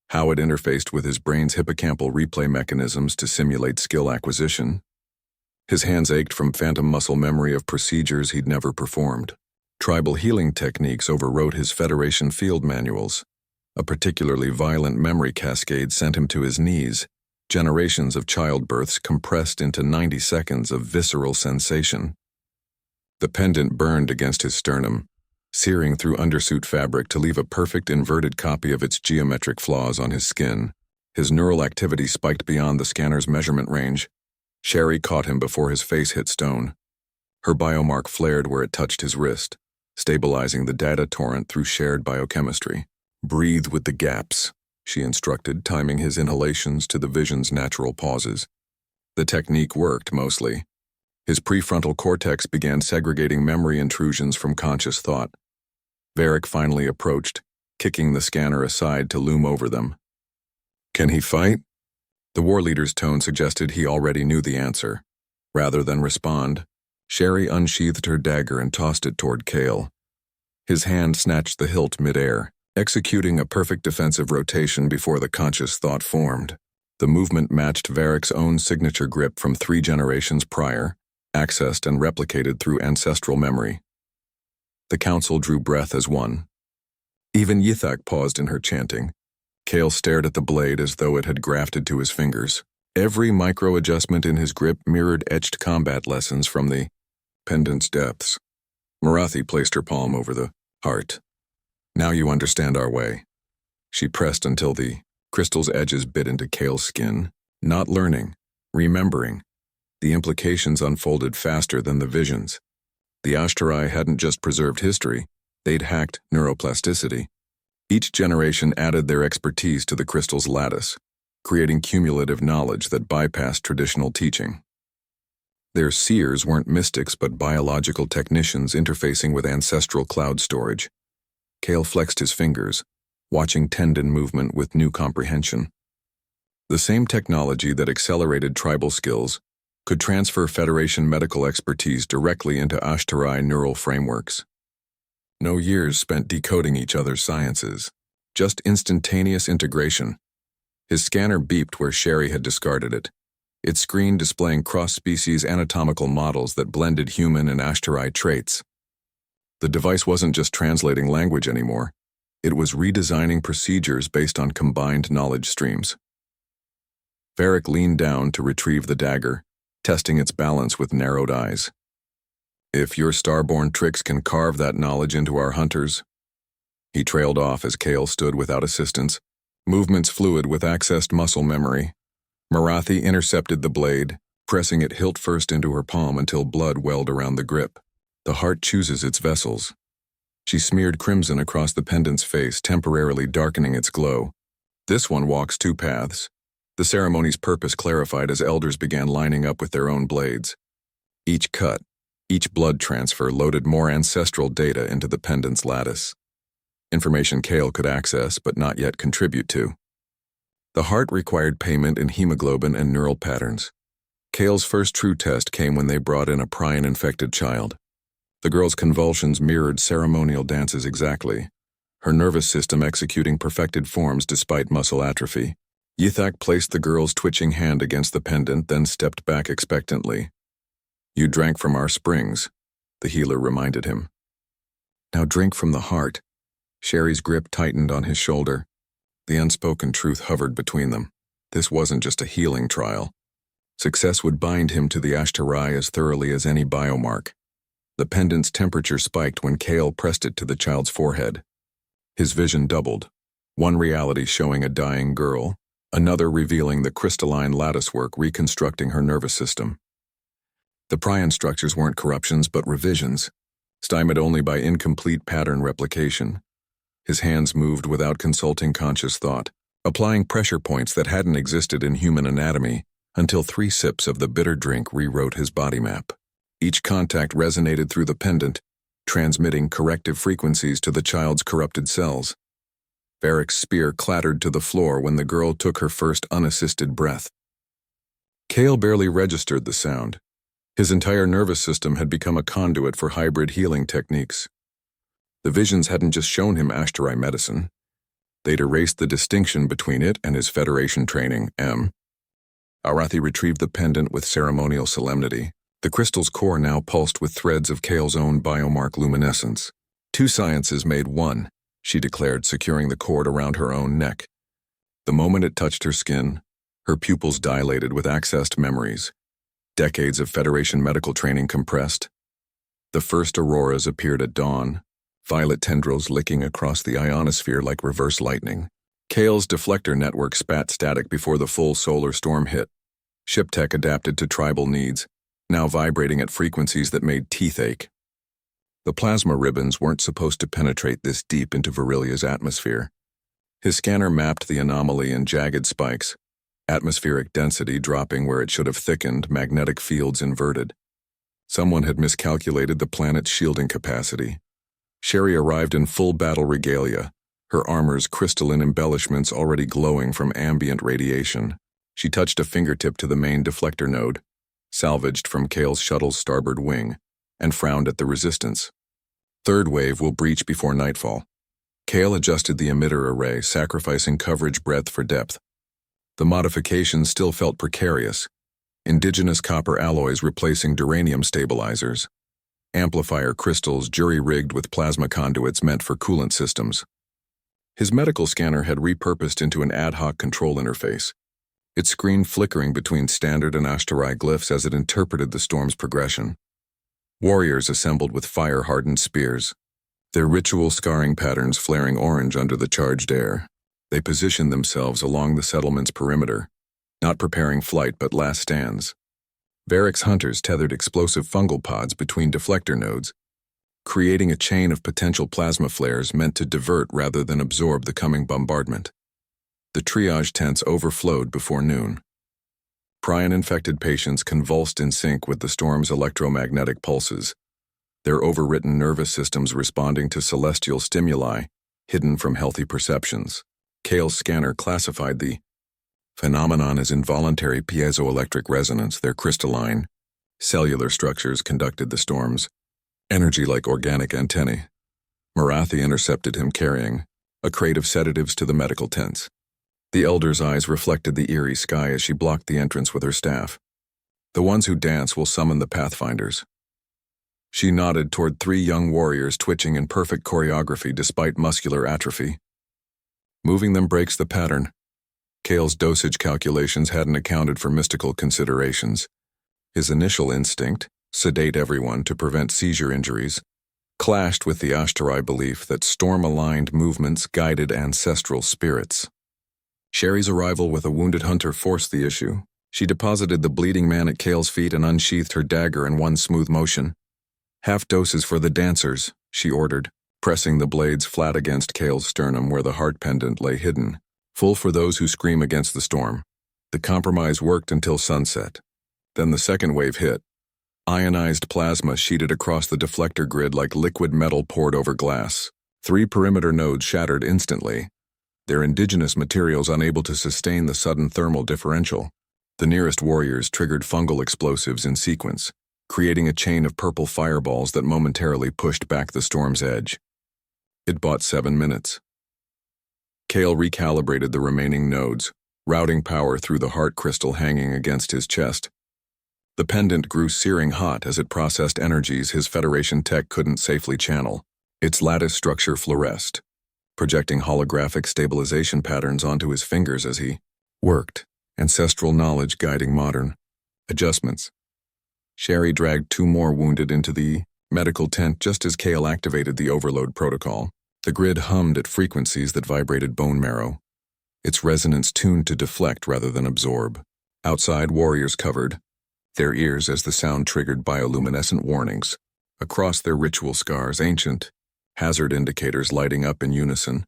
how it interfaced with his brain's hippocampal replay mechanisms to simulate skill acquisition. His hands ached from phantom muscle memory of procedures he'd never performed. Tribal healing techniques overwrote his Federation field manuals. A particularly violent memory cascade sent him to his knees, generations of childbirths compressed into 90 seconds of visceral sensation. The pendant burned against his sternum, searing through undersuit fabric to leave a perfect inverted copy of its geometric flaws on his skin. His neural activity spiked beyond the scanner's measurement range. Sherry caught him before his face hit stone. Her biomark flared where it touched his wrist, stabilizing the data torrent through shared biochemistry. Breathe with the gaps, she instructed, timing his inhalations to the vision's natural pauses. The technique worked, mostly. His prefrontal cortex began segregating memory intrusions from conscious thought. Varric finally approached, kicking the scanner aside to loom over them. Can he fight? The war leader's tone suggested he already knew the answer. Rather than respond, Sherry unsheathed her dagger and tossed it toward Cale. His hand snatched the hilt midair, executing a perfect defensive rotation before the conscious thought formed. The movement matched Varric's own signature grip from 3 generations prior, accessed and replicated through ancestral memory. The council drew breath as one. Even Yithak paused in her chanting. Cale stared at the blade as though it had grafted to his fingers. Every micro-adjustment in his grip mirrored etched combat lessons from the pendant's depths. Marathi placed her palm over the heart. Now you understand our way. She pressed until the crystal's edges bit into Cale's skin. Not learning, remembering. The implications unfolded faster than the visions. The Ashtarai hadn't just preserved history, they'd hacked neuroplasticity. Each generation added their expertise to the crystal's lattice, creating cumulative knowledge that bypassed traditional teaching. Their seers weren't mystics but biological technicians interfacing with ancestral cloud storage. Cale flexed his fingers, watching tendon movement with new comprehension. The same technology that accelerated tribal skills could transfer Federation medical expertise directly into Ashtarai neural frameworks. No years spent decoding each other's sciences, just instantaneous integration. His scanner beeped where Sherry had discarded it, its screen displaying cross-species anatomical models that blended human and Ashtarai traits. The device wasn't just translating language anymore, it was redesigning procedures based on combined knowledge streams. Varric leaned down to retrieve the dagger, testing its balance with narrowed eyes. If your starborn tricks can carve that knowledge into our hunters. He trailed off as Cale stood without assistance, movements fluid with accessed muscle memory. Marathi intercepted the blade, pressing it hilt first into her palm until blood welled around the grip. The heart chooses its vessels. She smeared crimson across the pendant's face, temporarily darkening its glow. This one walks 2 paths. The ceremony's purpose clarified as elders began lining up with their own blades. Each cut, each blood transfer loaded more ancestral data into the pendant's lattice. Information Cale could access but not yet contribute to. The heart required payment in hemoglobin and neural patterns. Cale's first true test came when they brought in a prion-infected child. The girl's convulsions mirrored ceremonial dances exactly, her nervous system executing perfected forms despite muscle atrophy. Yithak placed the girl's twitching hand against the pendant, then stepped back expectantly. You drank from our springs, the healer reminded him. Now drink from the heart. Sherry's grip tightened on his shoulder. The unspoken truth hovered between them. This wasn't just a healing trial. Success would bind him to the Ashtarai as thoroughly as any biomark. The pendant's temperature spiked when Cale pressed it to the child's forehead. His vision doubled, one reality showing a dying girl, another revealing the crystalline latticework reconstructing her nervous system. The prion structures weren't corruptions but revisions, stymied only by incomplete pattern replication. His hands moved without consulting conscious thought, applying pressure points that hadn't existed in human anatomy until 3 sips of the bitter drink rewrote his body map. Each contact resonated through the pendant, transmitting corrective frequencies to the child's corrupted cells. Varric's spear clattered to the floor when the girl took her first unassisted breath. Cale barely registered the sound. His entire nervous system had become a conduit for hybrid healing techniques. The visions hadn't just shown him Ashtarai medicine. They'd erased the distinction between it and his Federation training, Arathi retrieved the pendant with ceremonial solemnity. The crystal's core now pulsed with threads of Cale's own biomark luminescence. 2 sciences made one, she declared, securing the cord around her own neck. The moment it touched her skin, her pupils dilated with accessed memories. Decades of Federation medical training compressed. The first auroras appeared at dawn, violet tendrils licking across the ionosphere like reverse lightning. Cale's deflector network spat static before the full solar storm hit. Ship tech adapted to tribal needs, now vibrating at frequencies that made teeth ache. The plasma ribbons weren't supposed to penetrate this deep into Virilia's atmosphere. His scanner mapped the anomaly in jagged spikes, atmospheric density dropping where it should have thickened, magnetic fields inverted. Someone had miscalculated the planet's shielding capacity. Sherry arrived in full battle regalia, her armor's crystalline embellishments already glowing from ambient radiation. She touched a fingertip to the main deflector node, salvaged from Kale's shuttle's starboard wing, and frowned at the resistance. Third wave will breach before nightfall. Kale adjusted the emitter array, sacrificing coverage breadth for depth. The modifications still felt precarious. Indigenous copper alloys replacing duranium stabilizers. Amplifier crystals jury-rigged with plasma conduits meant for coolant systems. His medical scanner had repurposed into an ad hoc control interface, its screen flickering between standard and Ashtarai glyphs as it interpreted the storm's progression. Warriors assembled with fire-hardened spears, their ritual scarring patterns flaring orange under the charged air. They positioned themselves along the settlement's perimeter, not preparing flight but last stands. Varric's hunters tethered explosive fungal pods between deflector nodes, creating a chain of potential plasma flares meant to divert rather than absorb the coming bombardment. The triage tents overflowed before noon. Prion-infected patients convulsed in sync with the storm's electromagnetic pulses, their overwritten nervous systems responding to celestial stimuli hidden from healthy perceptions. Kale's scanner classified the phenomenon as involuntary piezoelectric resonance. Their crystalline, cellular structures conducted the storm's energy like organic antennae. Marathi intercepted him carrying a crate of sedatives to the medical tents. The elder's eyes reflected the eerie sky as she blocked the entrance with her staff. The ones who dance will summon the pathfinders. She nodded toward 3 young warriors twitching in perfect choreography despite muscular atrophy. Moving them breaks the pattern. Kale's dosage calculations hadn't accounted for mystical considerations. His initial instinct, sedate everyone to prevent seizure injuries, clashed with the Ashtarai belief that storm-aligned movements guided ancestral spirits. Sherry's arrival with a wounded hunter forced the issue. She deposited the bleeding man at Kale's feet and unsheathed her dagger in one smooth motion. "Half doses for the dancers," she ordered, pressing the blades flat against Kale's sternum where the heart pendant lay hidden. "Full for those who scream against the storm." The compromise worked until sunset. Then the second wave hit. Ionized plasma sheeted across the deflector grid like liquid metal poured over glass. 3 perimeter nodes shattered instantly, their indigenous materials unable to sustain the sudden thermal differential. The nearest warriors triggered fungal explosives in sequence, creating a chain of purple fireballs that momentarily pushed back the storm's edge. It bought 7 minutes. Kale recalibrated the remaining nodes, routing power through the heart crystal hanging against his chest. The pendant grew searing hot as it processed energies his Federation tech couldn't safely channel. Its lattice structure fluoresced, projecting holographic stabilization patterns onto his fingers as he worked, ancestral knowledge guiding modern adjustments. Sherry dragged 2 more wounded into the medical tent just as Kale activated the overload protocol. The grid hummed at frequencies that vibrated bone marrow, its resonance tuned to deflect rather than absorb. Outside, warriors covered their ears as the sound triggered bioluminescent warnings. Across their ritual scars, ancient hazard indicators lighting up in unison.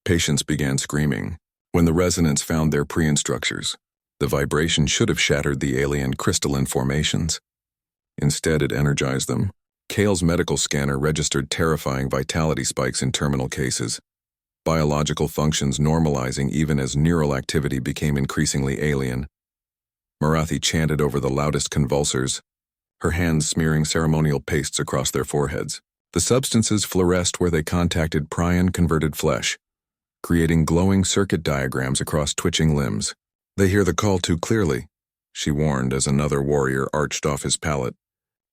Patients began screaming. When the resonance found their prion structures, the vibration should have shattered the alien crystalline formations. Instead, it energized them. Kale's medical scanner registered terrifying vitality spikes in terminal cases, biological functions normalizing even as neural activity became increasingly alien. Marathi chanted over the loudest convulsors, her hands smearing ceremonial pastes across their foreheads. The substances fluoresced where they contacted prion-converted flesh, creating glowing circuit diagrams across twitching limbs. "They hear the call too clearly," she warned as another warrior arched off his pallet,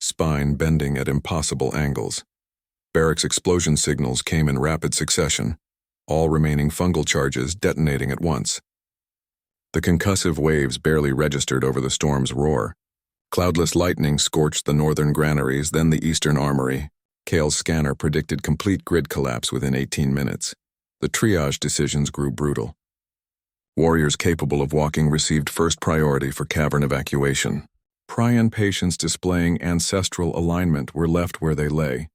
spine bending at impossible angles. Barracks explosion signals came in rapid succession, all remaining fungal charges detonating at once. The concussive waves barely registered over the storm's roar. Cloudless lightning scorched the northern granaries, then the eastern armory. Kale's scanner predicted complete grid collapse within 18 minutes. The triage decisions grew brutal. Warriors capable of walking received first priority for cavern evacuation. Prion patients displaying ancestral alignment were left where they lay,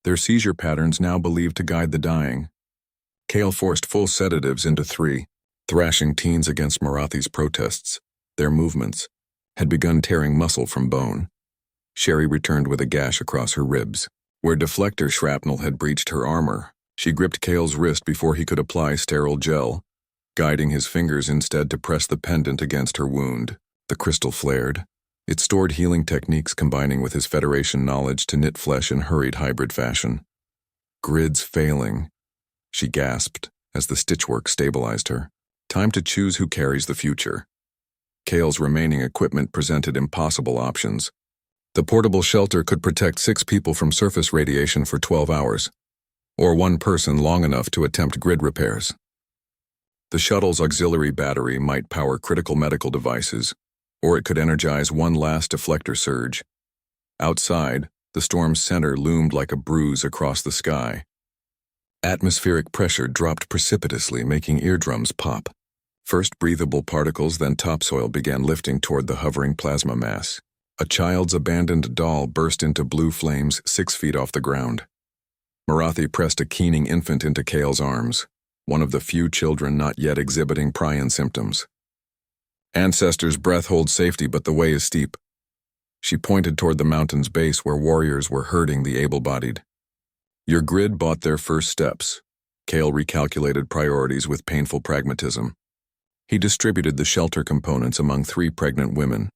their seizure patterns now believed to guide the dying. Kale forced full sedatives into 3, thrashing teens against Marathi's protests. Their movements had begun tearing muscle from bone. Sherry returned with a gash across her ribs, where deflector shrapnel had breached her armor. She gripped Kale's wrist before he could apply sterile gel, guiding his fingers instead to press the pendant against her wound. The crystal flared. It stored healing techniques combining with his Federation knowledge to knit flesh in hurried hybrid fashion. Grids failing, she gasped as the stitchwork stabilized her. Time to choose who carries the future. Kale's remaining equipment presented impossible options. The portable shelter could protect 6 people from surface radiation for 12 hours, or 1 person long enough to attempt grid repairs. The shuttle's auxiliary battery might power critical medical devices, or it could energize one last deflector surge. Outside, the storm's center loomed like a bruise across the sky. Atmospheric pressure dropped precipitously, making eardrums pop. First breathable particles, then topsoil began lifting toward the hovering plasma mass. A child's abandoned doll burst into blue flames 6 feet off the ground. Marathi pressed a keening infant into Kale's arms, one of the few children not yet exhibiting prion symptoms. Ancestors' breath holds safety, but the way is steep. She pointed toward the mountain's base where warriors were herding the able-bodied. Your grid bought their first steps. Kale recalculated priorities with painful pragmatism. He distributed the shelter components among 3 pregnant women,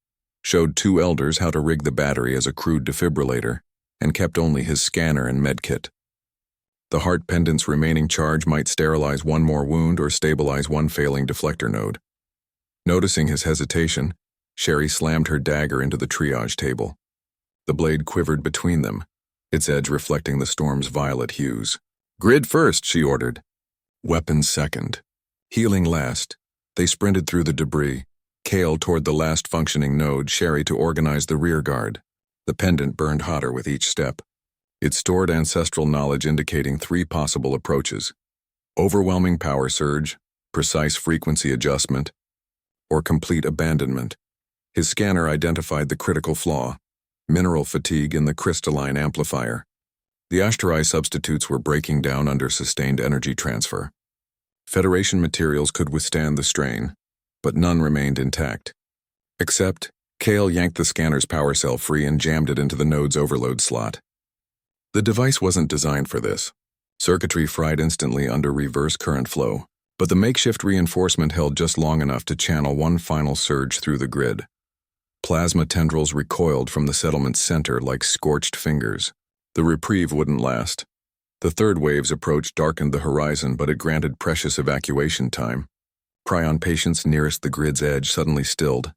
showed 2 elders how to rig the battery as a crude defibrillator, and kept only his scanner and medkit. The heart pendant's remaining charge might sterilize 1 more wound or stabilize 1 failing deflector node. Noticing his hesitation, Sherry slammed her dagger into the triage table. The blade quivered between them, its edge reflecting the storm's violet hues. Grid first, she ordered. Weapons second. Healing last. They sprinted through the debris, Kale toward the last functioning node, Sherry to organize the rear guard. The pendant burned hotter with each step. It stored ancestral knowledge indicating 3 possible approaches: overwhelming power surge, precise frequency adjustment, or complete abandonment. His scanner identified the critical flaw: mineral fatigue in the crystalline amplifier. The Ashtarai substitutes were breaking down under sustained energy transfer. Federation materials could withstand the strain, but none remained intact. Except, Kale yanked the scanner's power cell free and jammed it into the node's overload slot. The device wasn't designed for this. Circuitry fried instantly under reverse current flow, but the makeshift reinforcement held just long enough to channel 1 final surge through the grid. Plasma tendrils recoiled from the settlement's center like scorched fingers. The reprieve wouldn't last. The 3rd wave's approach darkened the horizon, but it granted precious evacuation time. Prion patients nearest the grid's edge suddenly stilled,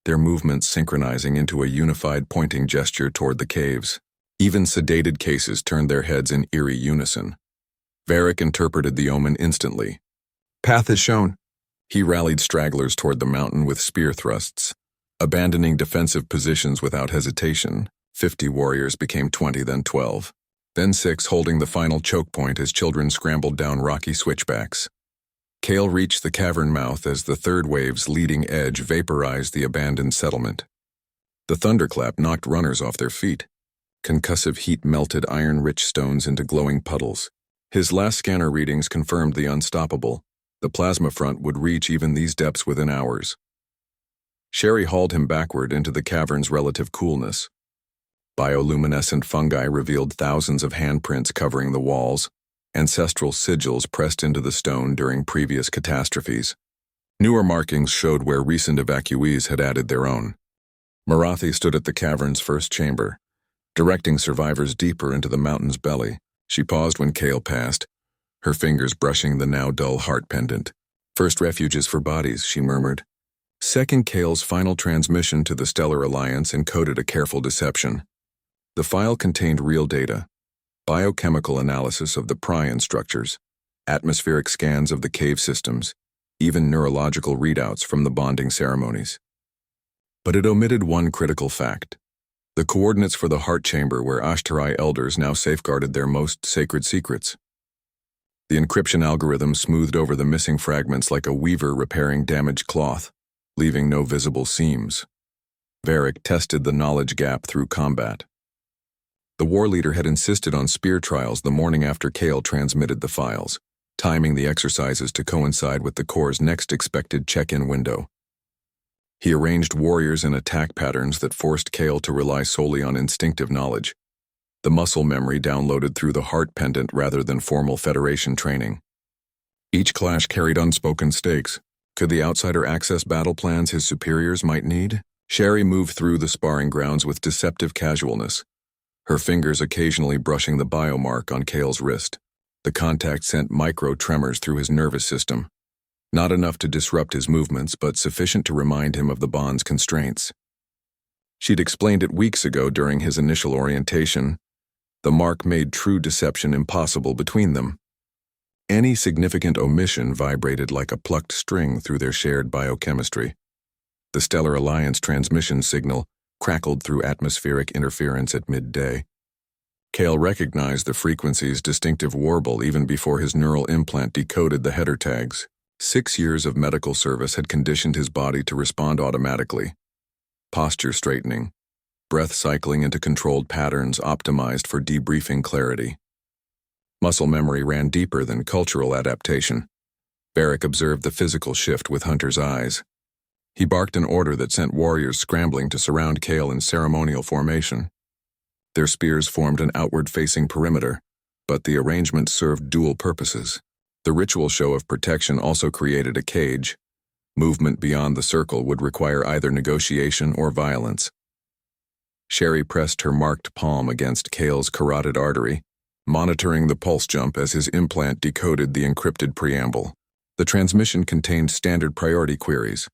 their movements synchronizing into a unified pointing gesture toward the caves. Even sedated cases turned their heads in eerie unison. Varric interpreted the omen instantly. Path is shown. He rallied stragglers toward the mountain with spear thrusts. Abandoning defensive positions without hesitation, 50 warriors became 20, then 12. Then 6, holding the final choke point as children scrambled down rocky switchbacks. Kale reached the cavern mouth as the 3rd wave's leading edge vaporized the abandoned settlement. The thunderclap knocked runners off their feet. Concussive heat melted iron-rich stones into glowing puddles. His last scanner readings confirmed the unstoppable. The plasma front would reach even these depths within hours. Sherry hauled him backward into the cavern's relative coolness. Bioluminescent fungi revealed thousands of handprints covering the walls, ancestral sigils pressed into the stone during previous catastrophes. Newer markings showed where recent evacuees had added their own. Marathi stood at the cavern's first chamber, directing survivors deeper into the mountain's belly. She paused when Kale passed, her fingers brushing the now dull heart pendant. First refuges for bodies, she murmured. Second, Kale's final transmission to the Stellar Alliance encoded a careful deception. The file contained real data: biochemical analysis of the prion structures, atmospheric scans of the cave systems, even neurological readouts from the bonding ceremonies. But it omitted one critical fact: the coordinates for the heart chamber where Ashtarai elders now safeguarded their most sacred secrets. The encryption algorithm smoothed over the missing fragments like a weaver repairing damaged cloth, leaving no visible seams. Varric tested the knowledge gap through combat. The war leader had insisted on spear trials the morning after Kale transmitted the files, timing the exercises to coincide with the Corps' next expected check-in window. He arranged warriors in attack patterns that forced Kale to rely solely on instinctive knowledge, the muscle memory downloaded through the heart pendant rather than formal Federation training. Each clash carried unspoken stakes. Could the outsider access battle plans his superiors might need? Sherry moved through the sparring grounds with deceptive casualness, her fingers occasionally brushing the biomark on Kale's wrist. The contact sent micro-tremors through his nervous system, not enough to disrupt his movements, but sufficient to remind him of the bond's constraints. She'd explained it weeks ago during his initial orientation. The mark made true deception impossible between them. Any significant omission vibrated like a plucked string through their shared biochemistry. The Stellar Alliance transmission signal crackled through atmospheric interference at midday. Kale recognized the frequency's distinctive warble even before his neural implant decoded the header tags. 6 years of medical service had conditioned his body to respond automatically. Posture straightening, breath cycling into controlled patterns optimized for debriefing clarity. Muscle memory ran deeper than cultural adaptation. Varric observed the physical shift with Hunter's eyes. He barked an order that sent warriors scrambling to surround Kale in ceremonial formation. Their spears formed an outward-facing perimeter, but the arrangement served dual purposes. The ritual show of protection also created a cage. Movement beyond the circle would require either negotiation or violence. Sherry pressed her marked palm against Kale's carotid artery, monitoring the pulse jump as his implant decoded the encrypted preamble. The transmission contained standard priority queries: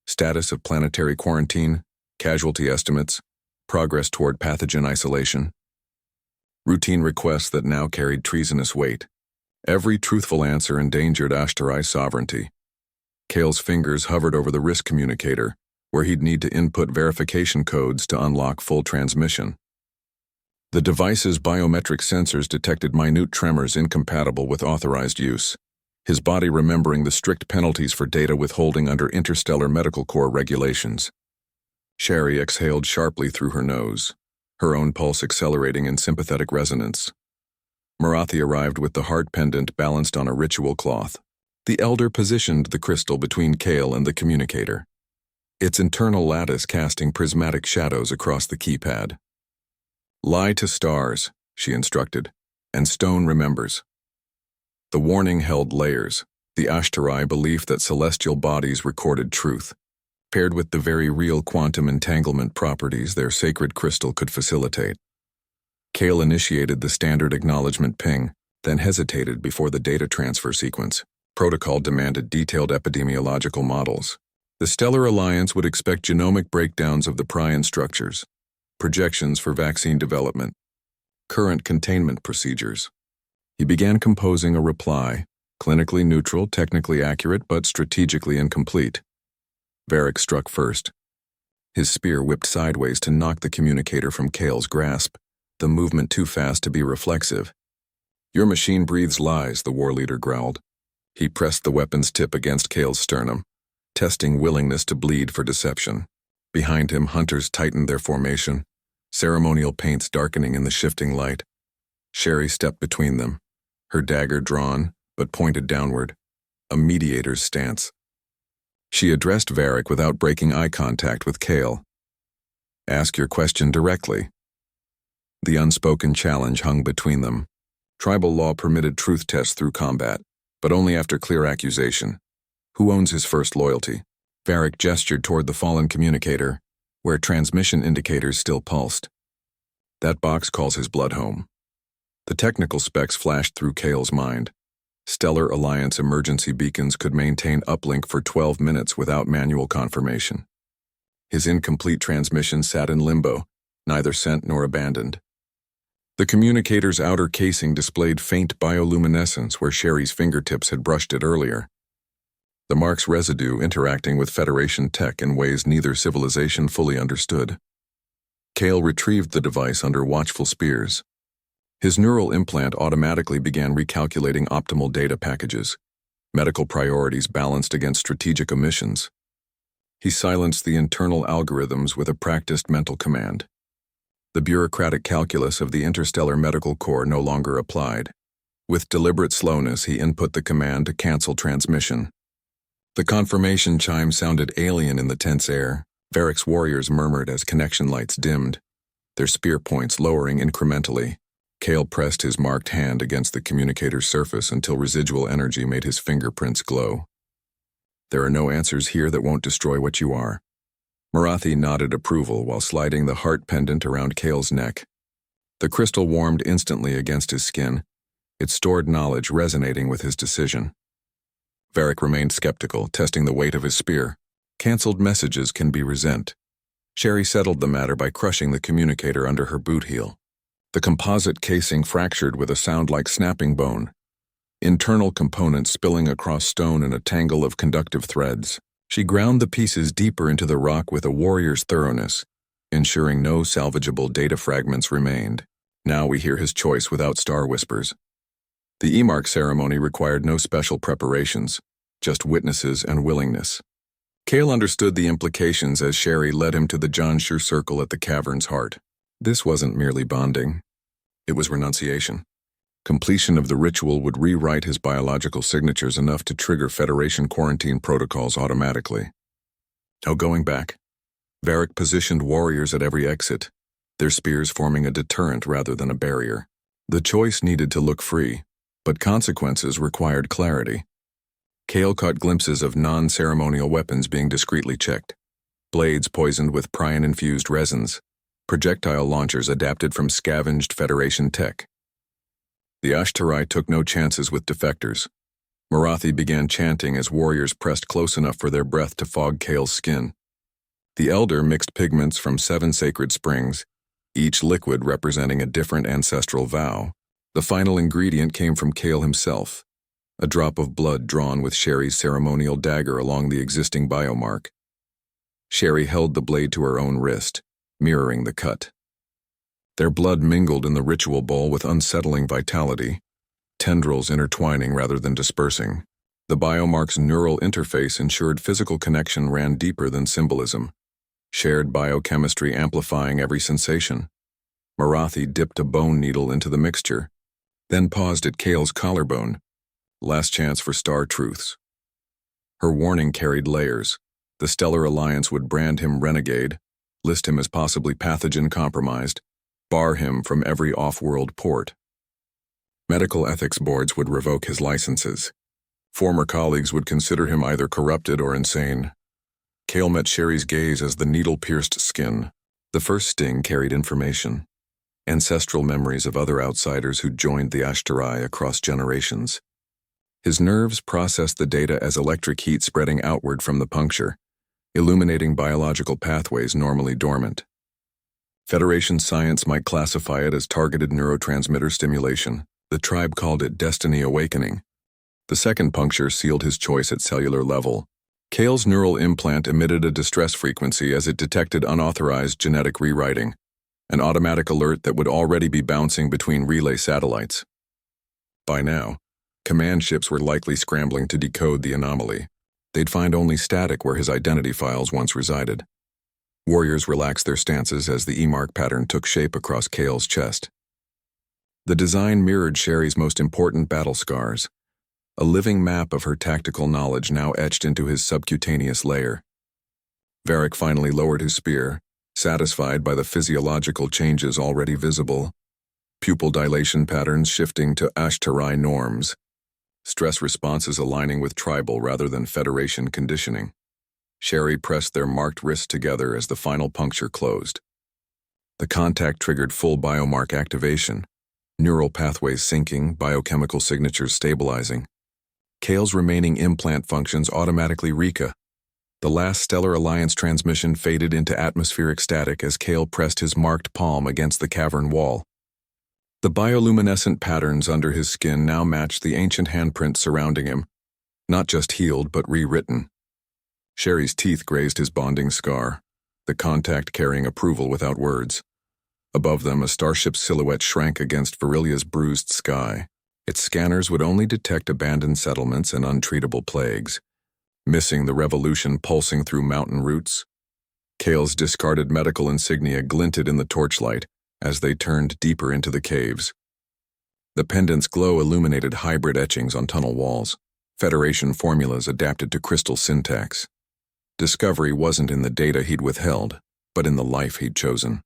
status of planetary quarantine, casualty estimates, progress toward pathogen isolation. Routine requests that now carried treasonous weight. Every truthful answer endangered Ashtarai's sovereignty. Kale's fingers hovered over the risk communicator, where he'd need to input verification codes to unlock full transmission. The device's biometric sensors detected minute tremors incompatible with authorized use, his body remembering the strict penalties for data withholding under Interstellar Medical Corps regulations. Sherry exhaled sharply through her nose, her own pulse accelerating in sympathetic resonance. Marathi arrived with the heart pendant balanced on a ritual cloth. The elder positioned the crystal between Kale and the communicator, its internal lattice casting prismatic shadows across the keypad. "Lie to stars," she instructed, "and stone remembers." The warning held layers, the Ashtarai belief that celestial bodies recorded truth, paired with the very real quantum entanglement properties their sacred crystal could facilitate. Kale initiated the standard acknowledgement ping, then hesitated before the data transfer sequence. Protocol demanded detailed epidemiological models. The Stellar Alliance would expect genomic breakdowns of the prion structures, projections for vaccine development, current containment procedures. He began composing a reply, clinically neutral, technically accurate, but strategically incomplete. Varric struck first. His spear whipped sideways to knock the communicator from Kale's grasp, the movement too fast to be reflexive. "Your machine breathes lies," the war leader growled. He pressed the weapon's tip against Kale's sternum, testing willingness to bleed for deception. Behind him, hunters tightened their formation, ceremonial paints darkening in the shifting light. Sherry stepped between them, her dagger drawn, but pointed downward, a mediator's stance. She addressed Varric without breaking eye contact with Kale. "Ask your question directly." The unspoken challenge hung between them. Tribal law permitted truth tests through combat, but only after clear accusation. Who owns his first loyalty? Varric gestured toward the fallen communicator, where transmission indicators still pulsed. "That box calls his blood home." The technical specs flashed through Kale's mind. Stellar Alliance emergency beacons could maintain uplink for 12 minutes without manual confirmation. His incomplete transmission sat in limbo, neither sent nor abandoned. The communicator's outer casing displayed faint bioluminescence where Sherry's fingertips had brushed it earlier. The mark's residue interacting with Federation tech in ways neither civilization fully understood. Kale retrieved the device under watchful spears. His neural implant automatically began recalculating optimal data packages, medical priorities balanced against strategic omissions. He silenced the internal algorithms with a practiced mental command. The bureaucratic calculus of the Interstellar Medical Corps no longer applied. With deliberate slowness, he input the command to cancel transmission. The confirmation chime sounded alien in the tense air. Varric's warriors murmured as connection lights dimmed, their spear points lowering incrementally. Kale pressed his marked hand against the communicator's surface until residual energy made his fingerprints glow. There are no answers here that won't destroy what you are. Marathi nodded approval while sliding the heart pendant around Kale's neck. The crystal warmed instantly against his skin, its stored knowledge resonating with his decision. Varric remained skeptical, testing the weight of his spear. Cancelled messages can be resent. Sherry settled the matter by crushing the communicator under her boot heel. The composite casing fractured with a sound like snapping bone, internal components spilling across stone in a tangle of conductive threads. She ground the pieces deeper into the rock with a warrior's thoroughness, ensuring no salvageable data fragments remained. Now we hear his choice without star whispers. The E-Mark ceremony required no special preparations, just witnesses and willingness. Kale understood the implications as Sherry led him to the Johnsher circle at the cavern's heart. This wasn't merely bonding. It was renunciation. Completion of the ritual would rewrite his biological signatures enough to trigger Federation quarantine protocols automatically. No going back. Varric positioned warriors at every exit, their spears forming a deterrent rather than a barrier. The choice needed to look free, but consequences required clarity. Kale caught glimpses of non-ceremonial weapons being discreetly checked. Blades poisoned with prion-infused resins, projectile launchers adapted from scavenged Federation tech. The Ashtarai took no chances with defectors. Marathi began chanting as warriors pressed close enough for their breath to fog Kale's skin. The Elder mixed pigments from 7 sacred springs, each liquid representing a different ancestral vow. The final ingredient came from Kale himself, a drop of blood drawn with Sherry's ceremonial dagger along the existing biomark. Sherry held the blade to her own wrist, mirroring the cut. Their blood mingled in the ritual bowl with unsettling vitality, tendrils intertwining rather than dispersing. The biomark's neural interface ensured physical connection ran deeper than symbolism, shared biochemistry amplifying every sensation. Marathi dipped a bone needle into the mixture, then paused at Kale's collarbone. Last chance for star truths. Her warning carried layers. The Stellar Alliance would brand him renegade, list him as possibly pathogen-compromised, bar him from every off-world port. Medical ethics boards would revoke his licenses. Former colleagues would consider him either corrupted or insane. Kale met Sherry's gaze as the needle pierced skin. The first sting carried information. Ancestral memories of other outsiders who joined the Ashtarai across generations. His nerves processed the data as electric heat spreading outward from the puncture, illuminating biological pathways normally dormant. Federation science might classify it as targeted neurotransmitter stimulation. The tribe called it destiny awakening. The second puncture sealed his choice at cellular level. Kale's neural implant emitted a distress frequency as it detected unauthorized genetic rewriting, an automatic alert that would already be bouncing between relay satellites. By now, command ships were likely scrambling to decode the anomaly. They'd find only static where his identity files once resided. Warriors relaxed their stances as the E-Mark pattern took shape across Kale's chest. The design mirrored Sherry's most important battle scars, a living map of her tactical knowledge now etched into his subcutaneous layer. Varric finally lowered his spear, satisfied by the physiological changes already visible, pupil dilation patterns shifting to Ashtarai norms, stress responses aligning with tribal rather than Federation conditioning. Sherry pressed their marked wrists together as the final puncture closed. The contact triggered full biomark activation, neural pathways syncing, biochemical signatures stabilizing. Kale's remaining implant functions automatically RECA. The last Stellar Alliance transmission faded into atmospheric static as Kale pressed his marked palm against the cavern wall. The bioluminescent patterns under his skin now matched the ancient handprints surrounding him, not just healed but rewritten. Sherry's teeth grazed his bonding scar, the contact carrying approval without words. Above them, a starship silhouette shrank against Virilia's bruised sky. Its scanners would only detect abandoned settlements and untreatable plagues, missing the revolution pulsing through mountain roots. Kale's discarded medical insignia glinted in the torchlight, as they turned deeper into the caves. The pendant's glow illuminated hybrid etchings on tunnel walls, Federation formulas adapted to crystal syntax. Discovery wasn't in the data he'd withheld, but in the life he'd chosen.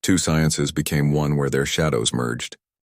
Two sciences became one where their shadows merged,